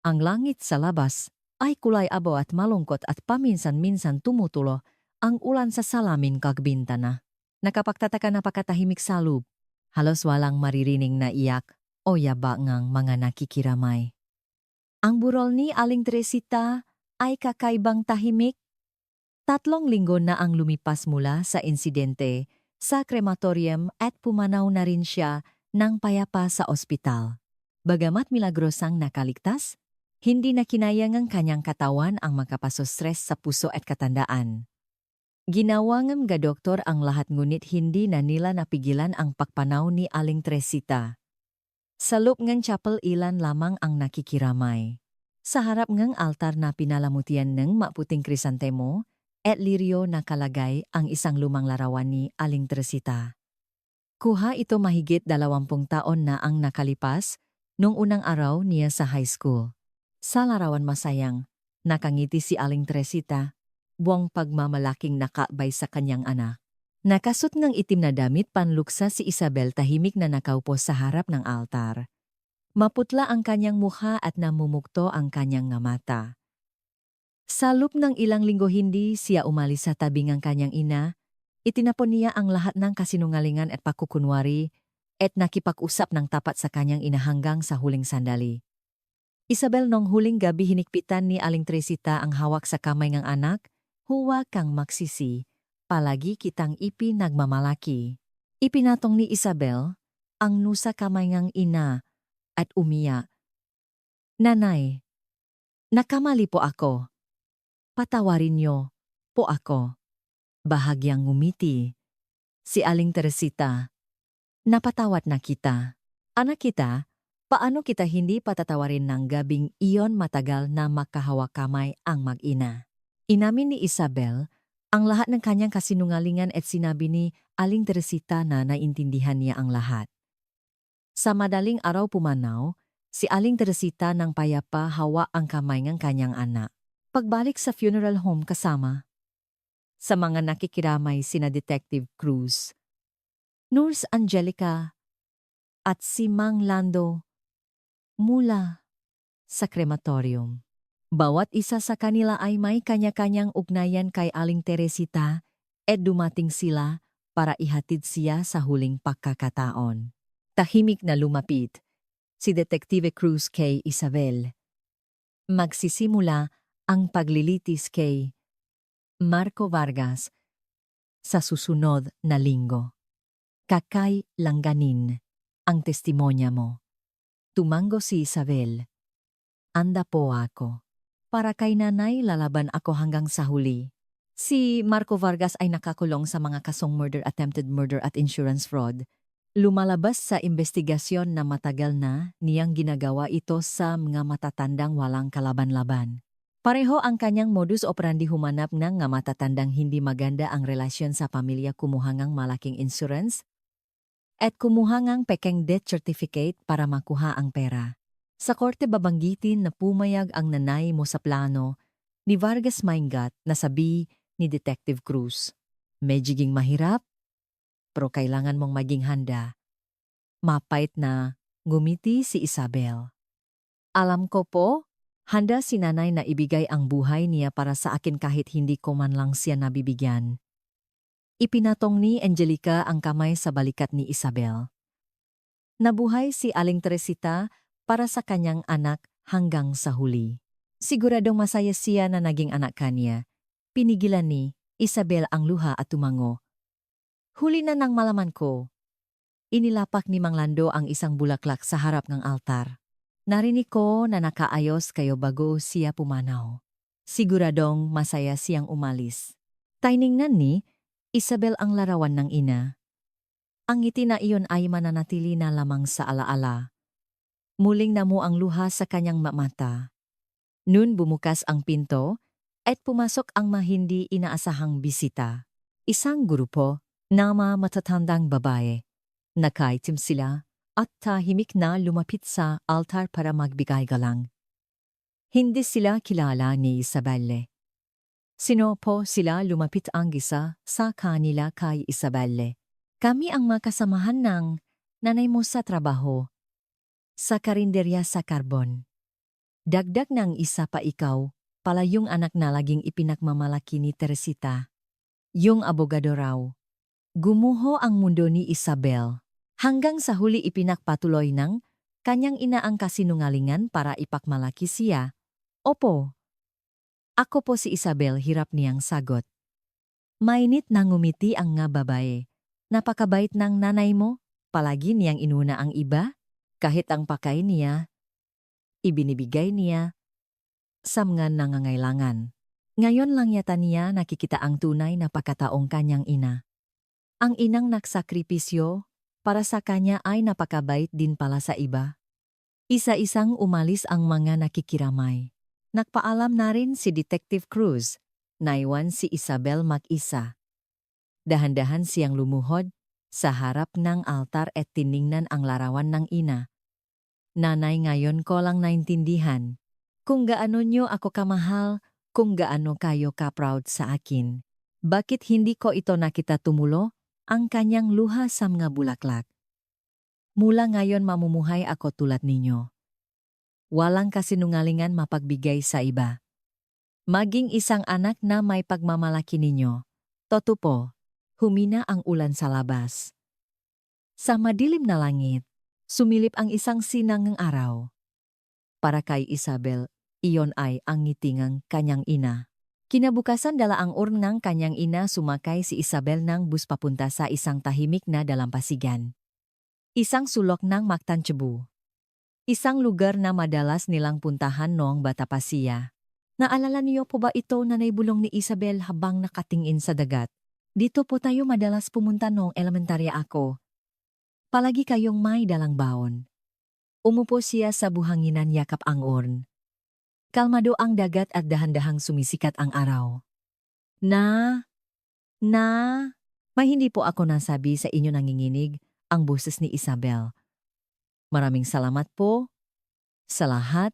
Ang langit sa labas ay kulay abo at malungkot at paminsan-minsan tumutulo ang ulan sa salamin kagbintana. Nakapagtataka na pakatahimik sa loob. Halos walang maririning na iyak o yaba ngang mga nakikiramay. Ang burol ni Aling Teresita ay kakaibang tahimik. 3 linggo na ang lumipas mula sa insidente sa krematorium at pumanaw na rin siya ng payapa sa ospital. Bagamat milagrosang nakaligtas, hindi na kinayang ang kanyang katawan ang makapaso-stress sa puso at katandaan. Ginawa ng doktor ang lahat ngunit hindi na nila napigilan ang pagpanaw ni Aling Teresita. Sa loob ng chapel ilan lamang ang nakikiramay. Sa harap ng altar na pinalamutian ng maputing krisantemo at lirio nakalagay ang isang lumang larawan ni Aling Teresita. Kuha ito mahigit 20 taon na ang nakalipas nung unang araw niya sa high school. Sa larawan masayang, nakangiti si Aling Teresita, buwang pagmamalaking nakabay sa kanyang anak. Nakasut ng itim na damit panluksa si Isabel tahimik na nakaupo sa harap ng altar. Maputla ang kanyang mukha at namumukto ang kanyang mata. Sa loob ng ilang linggo hindi siya umalis sa tabi ng kanyang ina, itinapon niya ang lahat ng kasinungalingan at pakukunwari at nakipag-usap ng tapat sa kanyang ina hanggang sa huling sandali. Isabel, nung huling gabi hinikpitan ni Aling Teresita ang hawak sa kamay ng anak, huwag kang magsisi, palagi kitang ipinagmamalaki. Ipinatong ni Isabel ang nusa kamay ng ina at umiyak. Nanay, nakamali po ako. Patawarin niyo po ako. Bahagyang ngumiti. Si Aling Teresita, napatawad na kita. Anak kita, paano kita hindi patatawarin ng gabing iyon matagal na makahawak kamay ang mag-ina? Inamin ni Isabel ang lahat ng kanyang kasinungalingan at sinabi ni Aling Teresita na naintindihan niya ang lahat. Sa madaling araw pumanaw, si Aling Teresita ng payapa hawa ang kamay ng kanyang anak. Pagbalik sa funeral home kasama sa mga nakikiramay sina Detective Cruz, Nurse Angelica at si Mang Lando mula sa krematorium. Bawat isa sa kanila ay may kanya-kanyang ugnayan kay Aling Teresita at dumating sila para ihatid siya sa huling pagkakataon. Tahimik na lumapit si Detective Cruz kay Isabel. Magsisimula ang paglilitis kay Marco Vargas sa susunod na linggo. Kakailanganin ang testimonya mo. Tumango si Isabel. Anda po ako. Para kay nanay lalaban ako hanggang sa huli. Si Marco Vargas ay nakakulong sa mga kasong murder, attempted murder at insurance fraud. Lumalabas sa investigasyon na matagal na niyang ginagawa ito sa mga matatandang walang kalaban-laban. Pareho ang kanyang modus operandi humanap ng matatandang hindi maganda ang relasyon sa pamilya, kumuhangang malaking insurance at kumuhangang pekeng death certificate para makuha ang pera. Sa korte babanggitin na pumayag ang nanay mo sa plano ni Vargas Maingat na sabi ni Detective Cruz. Medjiging mahirap, pero kailangan mong maging handa. Mapait na ngumiti si Isabel. Alam ko po, handa si nanay na ibigay ang buhay niya para sa akin kahit hindi ko man lang siya nabibigyan. Ipinatong ni Angelica ang kamay sa balikat ni Isabel. Nabuhay si Aling Teresita para sa kanyang anak hanggang sa huli. Siguradong masaya siya na naging anak kanya. Pinigilan ni Isabel ang luha at tumango. Huli na nang malaman ko. Inilapak ni Mang Lando ang isang bulaklak sa harap ng altar. Narinig ko na nakaayos kayo bago siya pumanaw. Siguradong masaya siyang umalis. Tiningnan ni Isabel ang larawan ng ina. Ang ngiti na iyon ay mananatili na lamang sa alaala. Muling namu ang luha sa kanyang mata. Noon bumukas ang pinto at pumasok ang hindi inaasahang bisita. Isang grupo na matatandang babae. Nakaitim sila at tahimik na lumapit sa altar para magbigay galang. Hindi sila kilala ni Isabelle. Sino po sila lumapit ang isa sa kanila kay Isabelle? Kami ang makasamahan ng nanay mo sa trabaho, sa karinderya sa Carbon. Dagdag ng isa pa ikaw, pala yung anak na laging ipinagmamalaki ni Teresita. Yung abogado raw. Gumuho ang mundo ni Isabel. Hanggang sa huli ipinagpatuloy ng kanyang ina ang kasinungalingan para ipakmalaki siya. Opo. Ako po si Isabel, hirap niyang sagot. Mainit na ngumiti ang nga babae. Napakabait ng nanay mo, palagi niyang inuna ang iba, kahit ang pakain niya, ibinibigay niya sa mga nangangailangan. Ngayon lang yata niya nakikita ang tunay na pagkataong kanyang ina. Ang inang nagsakripisyo para sa kanya ay napakabait din pala sa iba. Isa-isang umalis ang mga nakikiramay. Nagpaalam na rin si Detective Cruz, naiwan si Isabel mag-isa. Dahan-dahan siyang lumuhod sa harap ng altar at tiningnan ang larawan ng ina. Nanay, ngayon ko lang naintindihan kung gaano niyo ako kamahal, kung gaano kayo ka-proud sa akin. Bakit hindi ko ito nakita tumulo ang kanyang luha sa mga bulaklak? Mula ngayon mamumuhay ako tulad ninyo. Walang kasinungalingan mapagbigay sa iba. Maging isang anak na may pagmamalaki ninyo. Toto po, humina ang ulan sa labas. Sa madilim na langit, sumilip ang isang sinang ng araw. Para kay Isabel, iyon ay ang ngitingang kanyang ina. Kinabukasan dala ang urn ng kanyang ina, sumakay si Isabel ng bus papunta sa isang tahimik na dalampasigan. Isang sulok ng Mactancebu. Isang lugar na madalas nilang puntahan noong bata pa siya. Naalala niyo po ba ito, Nanay Bulong, ni Isabel habang nakatingin sa dagat? Dito po tayo madalas pumunta noong elementarya ako. Palagi kayong may dalang baon. Umupo siya sa buhanginan, yakap ang urn. Kalmado ang dagat at dahan-dahang sumisikat ang araw. May hindi po ako nasabi sa inyo, nanginginig ang boses ni Isabel. Maraming salamat po sa lahat,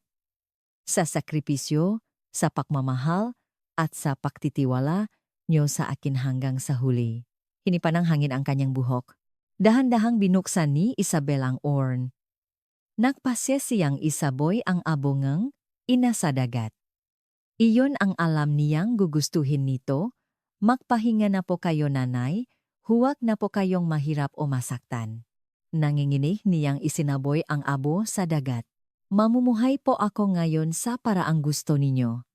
sa sakripisyo, sa pagmamahal, at sa pagtitiwala niyo sa akin hanggang sa huli. Hinipan ng hangin ang kanyang buhok. Dahan-dahang binuksan ni Isabel ang urn. Nagpasya siyang isaboy ang abongang ina sa dagat. Iyon ang alam niyang gugustuhin nito. Magpahinga na po kayo, nanay, huwag na po kayong mahirap o masaktan. Nanginginig niyang isinaboy ang abo sa dagat. Mamumuhay po ako ngayon sa paraang gusto ninyo.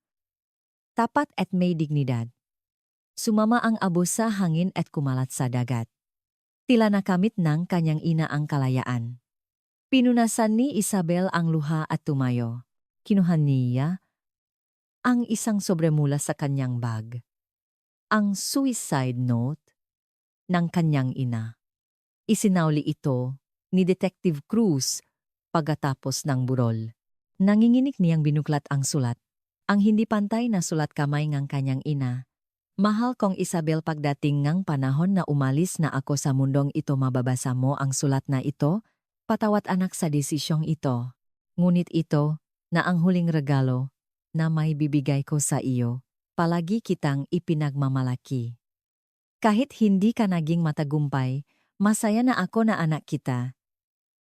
Tapat at may dignidad. Sumama ang abo sa hangin at kumalat sa dagat. Tila nakamit ng kanyang ina ang kalayaan. Pinunasan ni Isabel ang luha at tumayo. Kinuha niya ang isang sobremula sa kanyang bag. Ang suicide note ng kanyang ina. Isinauli ito ni Detective Cruz pagkatapos ng burol. Nanginginig niyang binuklat ang sulat. Ang hindi pantay na sulat kamay ng kanyang ina. Mahal kong Isabel, pagdating ng panahon na umalis na ako sa mundong ito, mababasa mo ang sulat na ito. Patawat anak sa desisyong ito. Ngunit ito na ang huling regalo na may bibigay ko sa iyo. Palagi kitang ipinagmamalaki. Kahit hindi ka naging matagumpay, masaya na ako na anak kita.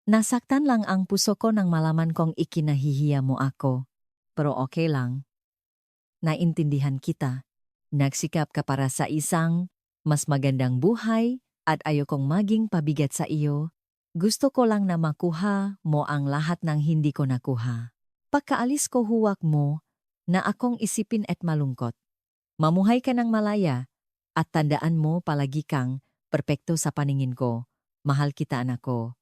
Nasaktan lang ang puso ko nang malaman kong ikinahihiya mo ako. Pero okay lang. Naintindihan kita. Nagsikap ka para sa isang mas magandang buhay at ayokong maging pabigat sa iyo. Gusto ko lang na makuha mo ang lahat ng hindi ko nakuha. Pagkaalis ko, huwag mo na akong isipin at malungkot. Mamuhay ka ng malaya at tandaan mo, palagi kang perpekto sa paningin ko. Mahal kita, anak ko.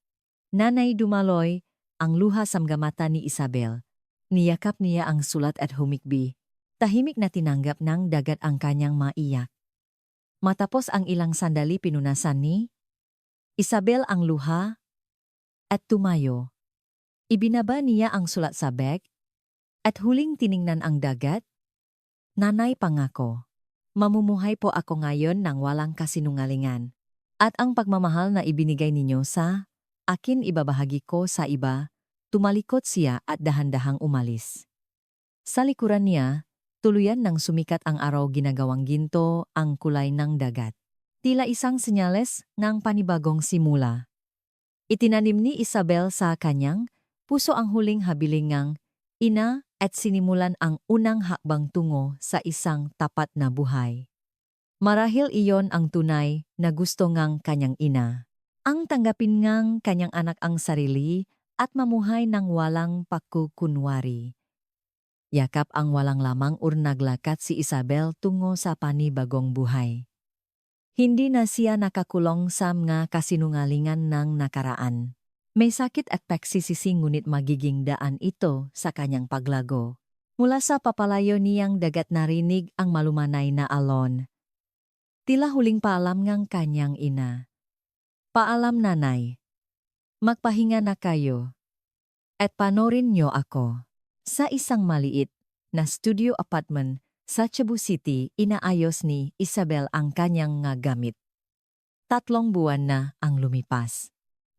Nanay, dumaloy ang luha sa mga mata ni Isabel. Niyakap niya ang sulat at humikbi. Tahimik na tinanggap ng dagat ang kanyang maiyak. Matapos ang ilang sandali, pinunasan ni Isabel ang luha at tumayo. Ibinaba niya ang sulat sa bag at huling tiningnan ang dagat. Nanay, pangako. Mamumuhay po ako ngayon ng walang kasinungalingan. At ang pagmamahal na ibinigay ninyo sa akin ibabahagi ko sa iba, tumalikod siya at dahan-dahang umalis. Sa likuran niya, tuluyan ng sumikat ang araw ginagawang ginto ang kulay ng dagat. Tila isang senyales ng panibagong simula. Itinanim ni Isabel sa kanyang puso ang huling habilingang ina at sinimulan ang unang hakbang tungo sa isang tapat na buhay. Marahil iyon ang tunay na gusto ngang kanyang ina. Ang tanggapin ngang kanyang anak ang sarili at mamuhay ng walang pagkukunwari. Yakap ang walang lamang naglakat si Isabel tungo sa panibagong buhay. Hindi na siya nakakulong sa mga kasinungalingan ng nakaraan. May sakit at pagsisisi ngunit magiging daan ito sa kanyang paglago. Mula sa papalayo niyang dagat narinig ang malumanay na alon. Tila huling paalam ngang kanyang ina. Paalam nanay. Magpahinga na kayo. At panorin niyo ako. Sa isang maliit na studio apartment sa Cebu City, inaayos ni Isabel ang kanyang nga gamit. 3 buwan na ang lumipas.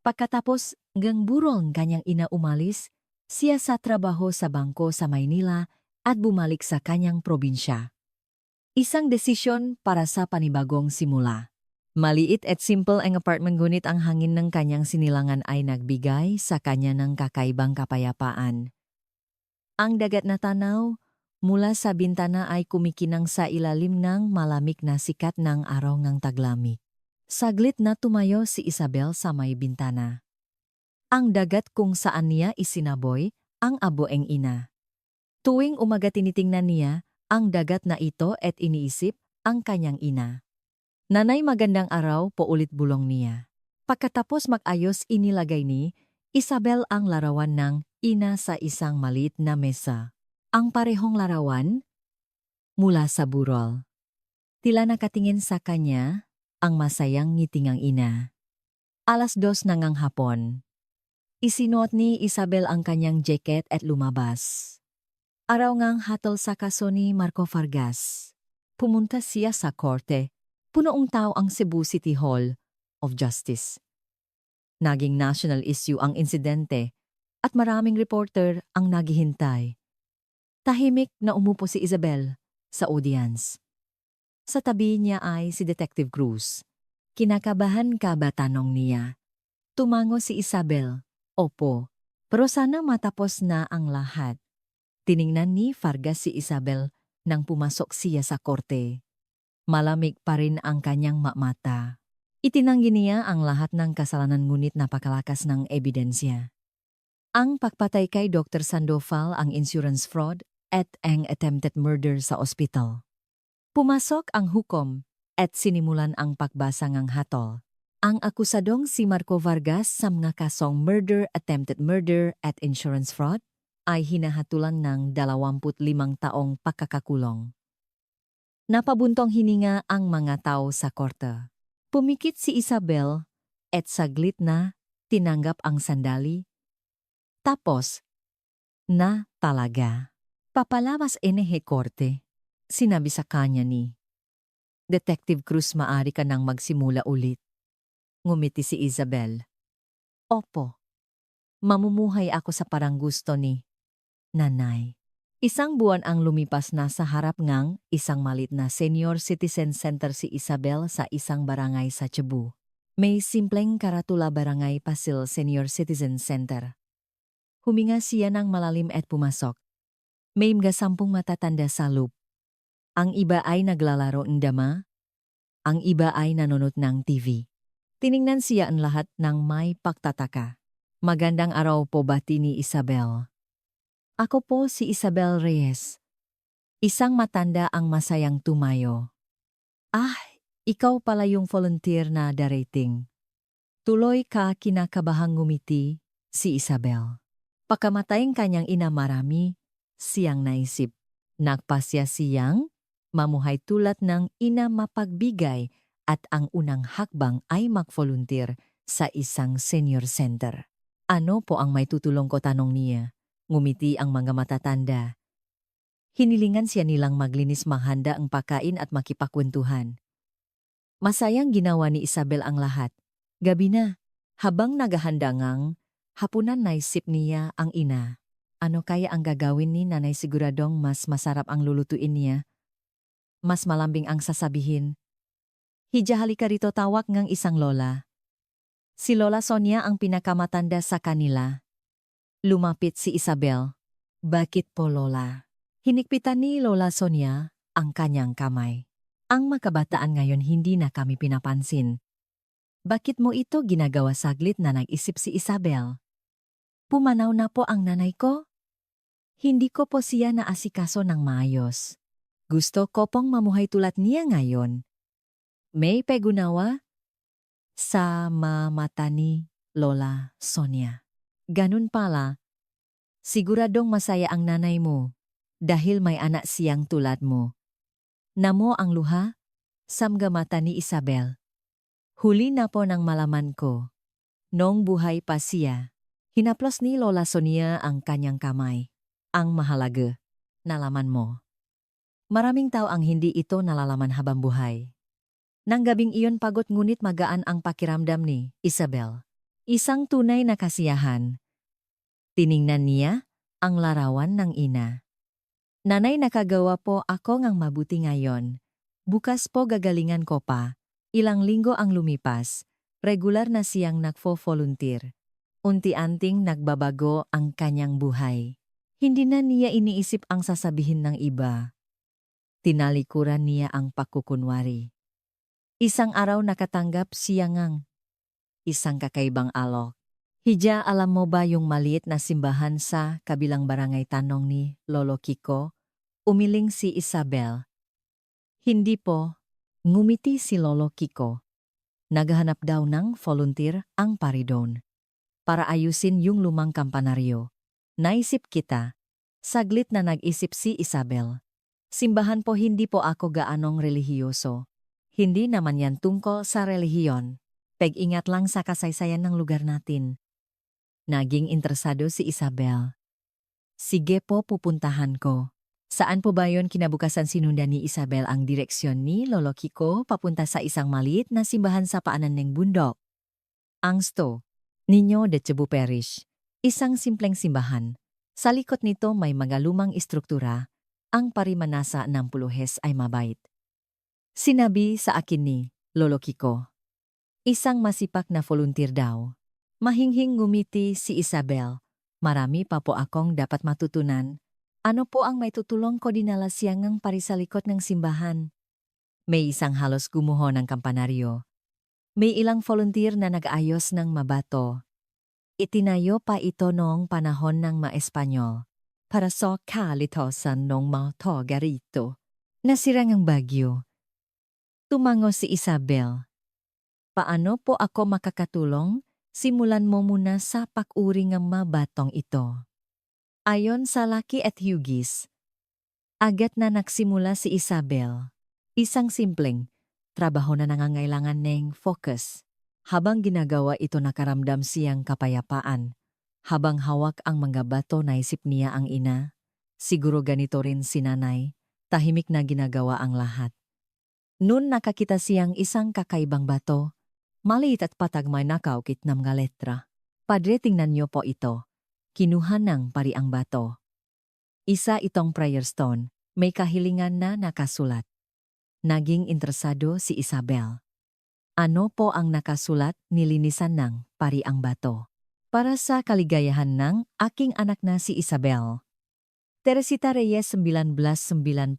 Pagkatapos gang burol kanyang ina umalis, siya sa trabaho sa bangko sa Maynila at bumalik sa kanyang probinsya. Isang desisyon para sa panibagong simula. Maliit at simple ang apartment ngunit ang hangin ng kanyang sinilangan ay nagbigay sa kanya ng kakaibang kapayapaan. Ang dagat na tanaw mula sa bintana ay kumikinang sa ilalim ng malamig na sikat ng araw ng taglamig. Saglit na tumayo si Isabel sa may bintana. Ang dagat kung saan niya isinaboy ang aboeng ina. Tuwing umaga tinitingnan niya ang dagat na ito at iniisip ang kanyang ina. Nanay, magandang araw po, ulit bulong niya. Pagkatapos mag-ayos, inilagay ni Isabel ang larawan ng ina sa isang maliit na mesa. Ang parehong larawan mula sa burol. Tila nakatingin sa kanya ang masayang ngiting ang ina. 2:00 na ngang hapon. Isinuot ni Isabel ang kanyang jacket at lumabas. Araw ngang hatol sa kaso ni Marco Vargas. Pumunta siya sa korte. Punong tao ang Cebu City Hall of Justice. Naging national issue ang insidente at maraming reporter ang naghihintay. Tahimik na umupo si Isabel sa audience. Sa tabi niya ay si Detective Cruz. Kinakabahan ka ba, tanong niya. Tumango si Isabel. Opo, pero sana matapos na ang lahat. Tiningnan ni Vargas si Isabel nang pumasok siya sa korte. Malamig pa rin ang kanyang mata. Itinanggi niya ang lahat ng kasalanan ngunit napakalakas ng ebidensya. Ang pagpatay kay Dr. Sandoval, ang insurance fraud, at ang attempted murder sa ospital. Pumasok ang hukom at sinimulan ang pagbasa ng hatol. Ang akusadong si Marco Vargas sa mga kasong murder, attempted murder at insurance fraud ay hinahatulan ng 25 taong pagkakakulong. Napabuntong hininga ang mga tao sa korte. Pumikit si Isabel at saglit na tinanggap ang sandali. Tapos, na talaga. Papalabas enehe korte. Sinabi sa kanya ni Detective Cruz, maari ka nang magsimula ulit. Ngumiti si Isabel. Opo. Mamumuhay ako sa parang gusto ni Nanay. 1 buwan ang lumipas na sa harap ngang isang malit na senior citizen center si Isabel sa isang barangay sa Cebu. May simpleng karatula, Barangay Pasil Senior Citizen Center. Huminga siya ng malalim at pumasok. May mga 10 matatanda sa loob. Ang iba ay naglalaro ng dama. Ang iba ay nanonood ng TV. Tiningnan siya ang lahat ng may pagtataka. Magandang araw po, bati ni Isabel. Ako po si Isabel Reyes. Isang matanda ang masayang tumayo. Ah, ikaw pala yung volunteer na darating. Tuloy ka, kinakabahang ngumiti si Isabel. Pagkamatayang kanyang ina, marami siyang naisip. Nagpasya siyang mamuhay tulad ng ina, mapagbigay, at ang unang hakbang ay mag-volunteer sa isang senior center. Ano po ang may tutulong ko, tanong niya. Ngumiti ang mga matatanda. Hinilingan siya nilang maglinis, maghanda ang pagkain at makipagkwentuhan. Masayang ginawa ni Isabel ang lahat. Gabi na, Habang naghahandangang, hapunan naisip niya ang ina. Ano kaya ang gagawin ni nanay? Siguradong mas masarap ang lulutuin niya. Mas malambing ang sasabihin. Hija, halika rito, tawag ngang isang lola. Si Lola Sonia ang pinakamatanda sa kanila. Lumapit si Isabel. Bakit po, Lola? Hinikpitan ni Lola Sonia ang kanyang kamay. Ang makabataan ngayon hindi na kami pinapansin. Bakit mo ito ginagawa? Saglit na nag-isip si Isabel. Pumanaw na po ang nanay ko. Hindi ko po siya naasikaso ng maayos. Gusto ko pong mamuhay tulad niya ngayon. May pegunawa? Sa mata ni Lola Sonia. Ganun pala. Siguradong masaya ang nanay mo dahil may anak siyang tulad mo. Namo ang luha? Samga mata ni Isabel. Huli na po nang malaman ko. Noong buhay pa siya, hinaplos ni Lola Sonia ang kanyang kamay. Ang mahalaga, nalaman mo. Maraming tao ang hindi ito nalalaman habang buhay. Nang gabing iyon pagod ngunit magaan ang pakiramdam ni Isabel. Isang tunay na kasiyahan. Tiningnan niya ang larawan ng ina. Nanay, nakagawa po ako ngang mabuti ngayon. Bukas po gagalingan ko pa. Ilang linggo ang lumipas. Regular na siyang nagfo-volunteer. Unti-anting nagbabago ang kanyang buhay. Hindi na niya iniisip ang sasabihin ng iba. Tinalikuran niya ang pakukunwari. Isang araw nakatanggap siya ngang isang kakaibang alok. Hija, alam mo ba yung maliit na simbahan sa kabilang barangay? Tanong ni Lolo Kiko. Umiling si Isabel. Hindi po. Ngumiti si Lolo Kiko. Naghahanap daw ng volunteer ang paridon para ayusin yung lumang kampanaryo. Naisip kita. Saglit na nag-isip si Isabel. Simbahan po, hindi po ako gaanong relihiyoso. Hindi naman yan tungkol sa relihiyon. Pag-ingat lang sa kasaysayan ng lugar natin. Naging interesado si Isabel. Sige po, pupuntahan ko. Saan po ba yon? Kinabukasan sinundan ni Isabel ang direksyon ni Lolo Kiko papunta sa isang maliit na simbahan sa paanan ng bundok. Angsto, Niño de Cebu Parish. Isang simpleng simbahan. Sa likod nito may mga lumang istruktura. Ang parimanasa ng puluhes ay mabait. Sinabi sa akin ni Lolo Kiko. Isang masipak na volunteer daw. Mahinghing ngumiti si Isabel. Marami pa po akong dapat matutunan. Ano po ang may tutulong ko? Dinala siya ngang parisalikot ng simbahan. May isang halos gumuho ng kampanaryo. May ilang volunteer na nag-ayos ng mabato. Itinayo pa ito noong panahon ng Maespanyol para sa kalitosan ng mga taga rito. Nasirang ang bagyo. Tumango si Isabel. Paano po ako makakatulong? Simulan mo muna sa pag-uri ng mabatong ito. Ayon sa laki at hugis, agad na nagsimula si Isabel. Isang simpleng trabaho na nangangailangan ng focus. Habang ginagawa ito nakaramdam siyang kapayapaan. Habang hawak ang mga bato naisip niya ang ina. Siguro ganito rin si nanay, tahimik na ginagawa ang lahat. Noon nakakita siyang isang kakaibang bato. Maliit at patag may nakaukit na mga letra. Padre, tingnan niyo po ito. Kinuha ng pari ang bato. Isa itong prayer stone, may kahilingan na nakasulat. Naging interesado si Isabel. Ano po ang nakasulat? Nilinisan ng pari ang bato. Para sa kaligayahan ng aking anak na si Isabel. Teresita Reyes 1998.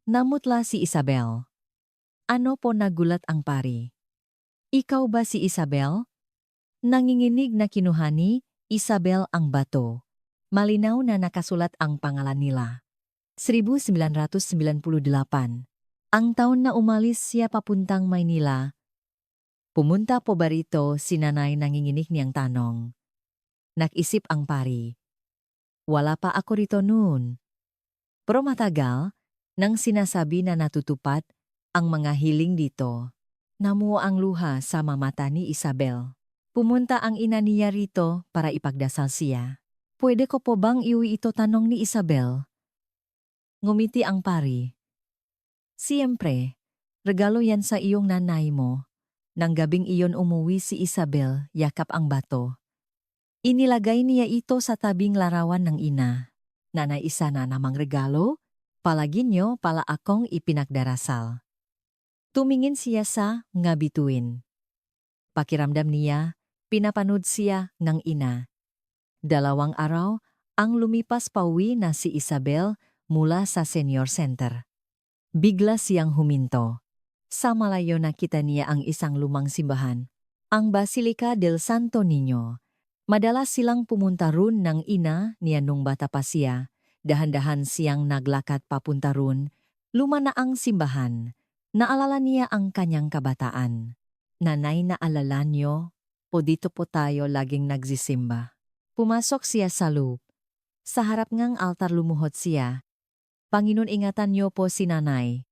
Namutla si Isabel. Ano po? Nagulat ang pari. Ikaw ba si Isabel? Nanginginig na kinuha ni Isabel ang bato. Malinaw na nakasulat ang pangalan nila. 1998. Ang taon na umalis siya papuntang Maynila. Pumunta po ba rito? Si nanay nanginginig niyang tanong. Nag-isip ang pari. Wala pa ako rito noon. Pero matagal, nang sinasabi na natutupad ang mga hiling dito. Namuo ang luha sa mata ni Isabel. Pumunta ang ina niya rito para ipagdasal siya. Pwede ko po bang iuwi ito? Tanong ni Isabel. Ngumiti ang pari. Siyempre, regalo yan sa iyong nanay mo. Nang gabing iyon umuwi si Isabel, yakap ang bato. Inilagay niya ito sa tabing larawan ng ina. Nanay, isa na namang regalo, palagi niyo pala akong ipinagdarasal. Tumingin siya sa nga bituin. Pakiramdam niya, pinapanood siya ng ina. 2 araw, ang lumipas pauwi na si Isabel mula sa senior center. Bigla siyang huminto. Sa malayo nakita niya ang isang lumang simbahan, ang Basilica del Santo Niño. Madalas silang pumunta roon ng ina niya nung bata pa siya. Dahan-dahan siyang naglakad papunta roon. Luma na ang simbahan. Naalala niya ang kanyang kabataan. Nanay, naalala niyo? Po dito po tayo laging nagsisimba. Pumasok siya sa loob. Sa harap ngang altar lumuhod siya. Panginoon, ingatan niyo po si nanay.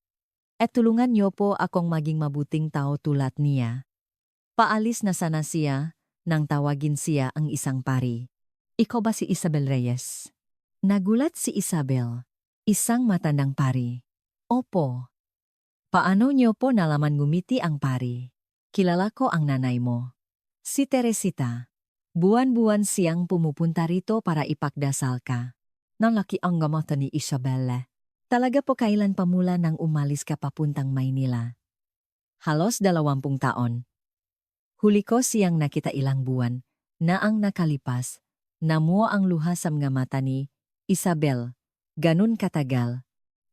At tulungan niyo po akong maging mabuting tao tulad niya. Paalis na sana siya, nang tawagin siya ang isang pari. Ikaw ba si Isabel Reyes? Nagulat si Isabel. Isang matandang pari. Opo. Paano niyo po nalaman ngumiti ang pari? Kilala ko ang nanay mo. Si Teresita. Buwan-buwan siyang pumupunta rito para ipagdasal ka. Nalaki ang gamata ni Isabel. Talaga po kailan pa mula nang umalis ka papuntang Maynila? Halos 20 taon. Huli ko siyang nakita ilang buwan na ang nakalipas. Namuo ang luha sa mga mata ni Isabel. Ganun katagal.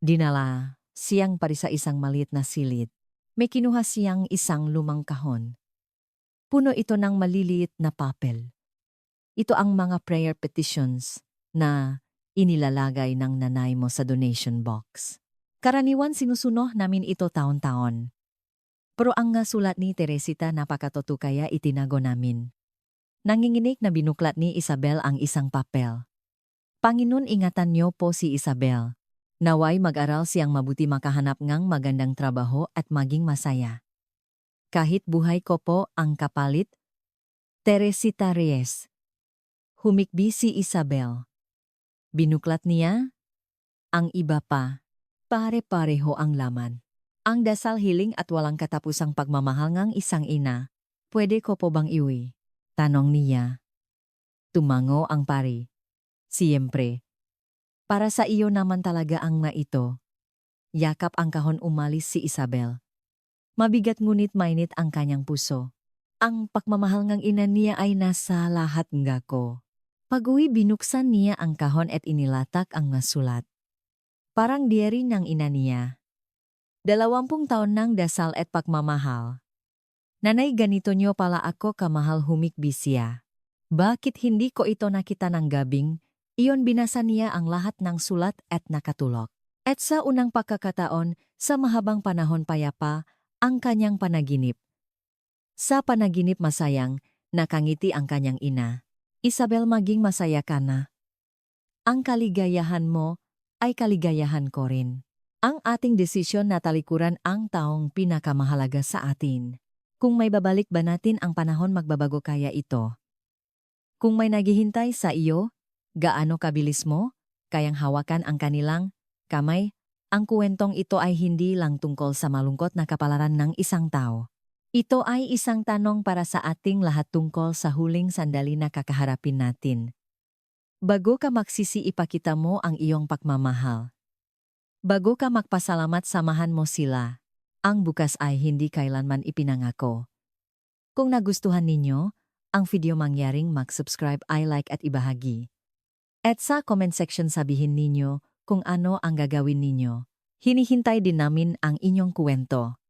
Dinala siyang pari sa isang maliit na silid. May kinuha siyang isang lumang kahon. Puno ito ng maliliit na papel. Ito ang mga prayer petitions na inilalagay ng nanay mo sa donation box. Karaniwan sinusuno namin ito taon-taon. Pero ang nga sulat ni Teresita napakatotoo kaya itinago namin. Nanginginig na binuklat ni Isabel ang isang papel. Panginoon, ingatan niyo po si Isabel. Naway mag-aral siyang mabuti, makahanap ngang magandang trabaho at maging masaya. Kahit buhay ko po ang kapalit. Teresita Reyes. Humikbi si Isabel. Binuklat niya, ang iba pa, pare-pareho ang laman. Ang dasal, hiling at walang katapusang pagmamahal ng isang ina. Pwede ko po bang iuwi? Tanong niya. Tumango ang pari. Siyempre. Para sa iyo naman talaga ang na ito. Yakap ang kahon, umalis si Isabel. Mabigat ngunit mainit ang kanyang puso. Ang pagmamahal ng ina niya ay nasa lahat nga ko. Pag-uwi, binuksan niya ang kahon at inilatak ang nasulat. Parang diary ng ina niya. 20 taon ng dasal at pagmamahal. Nanay, ganito niyo pala ako kamahal, humikbi siya. Bakit hindi ko ito nakita ng gabing? Iyon, binasa niya ang lahat ng sulat at nakatulog. At sa unang pagkakataon, sa mahabang panahon payapa, ang kanyang panaginip. Sa panaginip masayang, nakangiti ang kanyang ina. Isabel, maging masaya ka na. Ang kaligayahan mo ay kaligayahan ko rin. Ang ating desisyon na talikuran ang taong pinakamahalaga sa atin. Kung may babalik ba natin ang panahon, magbabago kaya ito? Kung may naghihintay sa iyo, gaano kabilis mo kayang hawakan ang kanilang kamay? Ang kwentong ito ay hindi lang tungkol sa malungkot na kapalaran ng isang tao. Ito ay isang tanong para sa ating lahat tungkol sa huling sandali na kakaharapin natin. Bago ka magsisi, ipakita mo ang iyong pagmamahal. Bago ka magpasalamat, samahan mo sila. Ang bukas ay hindi kailanman ipinangako. Kung nagustuhan ninyo ang video, mangyaring mag-subscribe, i-like at ibahagi. At sa comment section sabihin ninyo kung ano ang gagawin ninyo. Hinihintay din namin ang inyong kwento.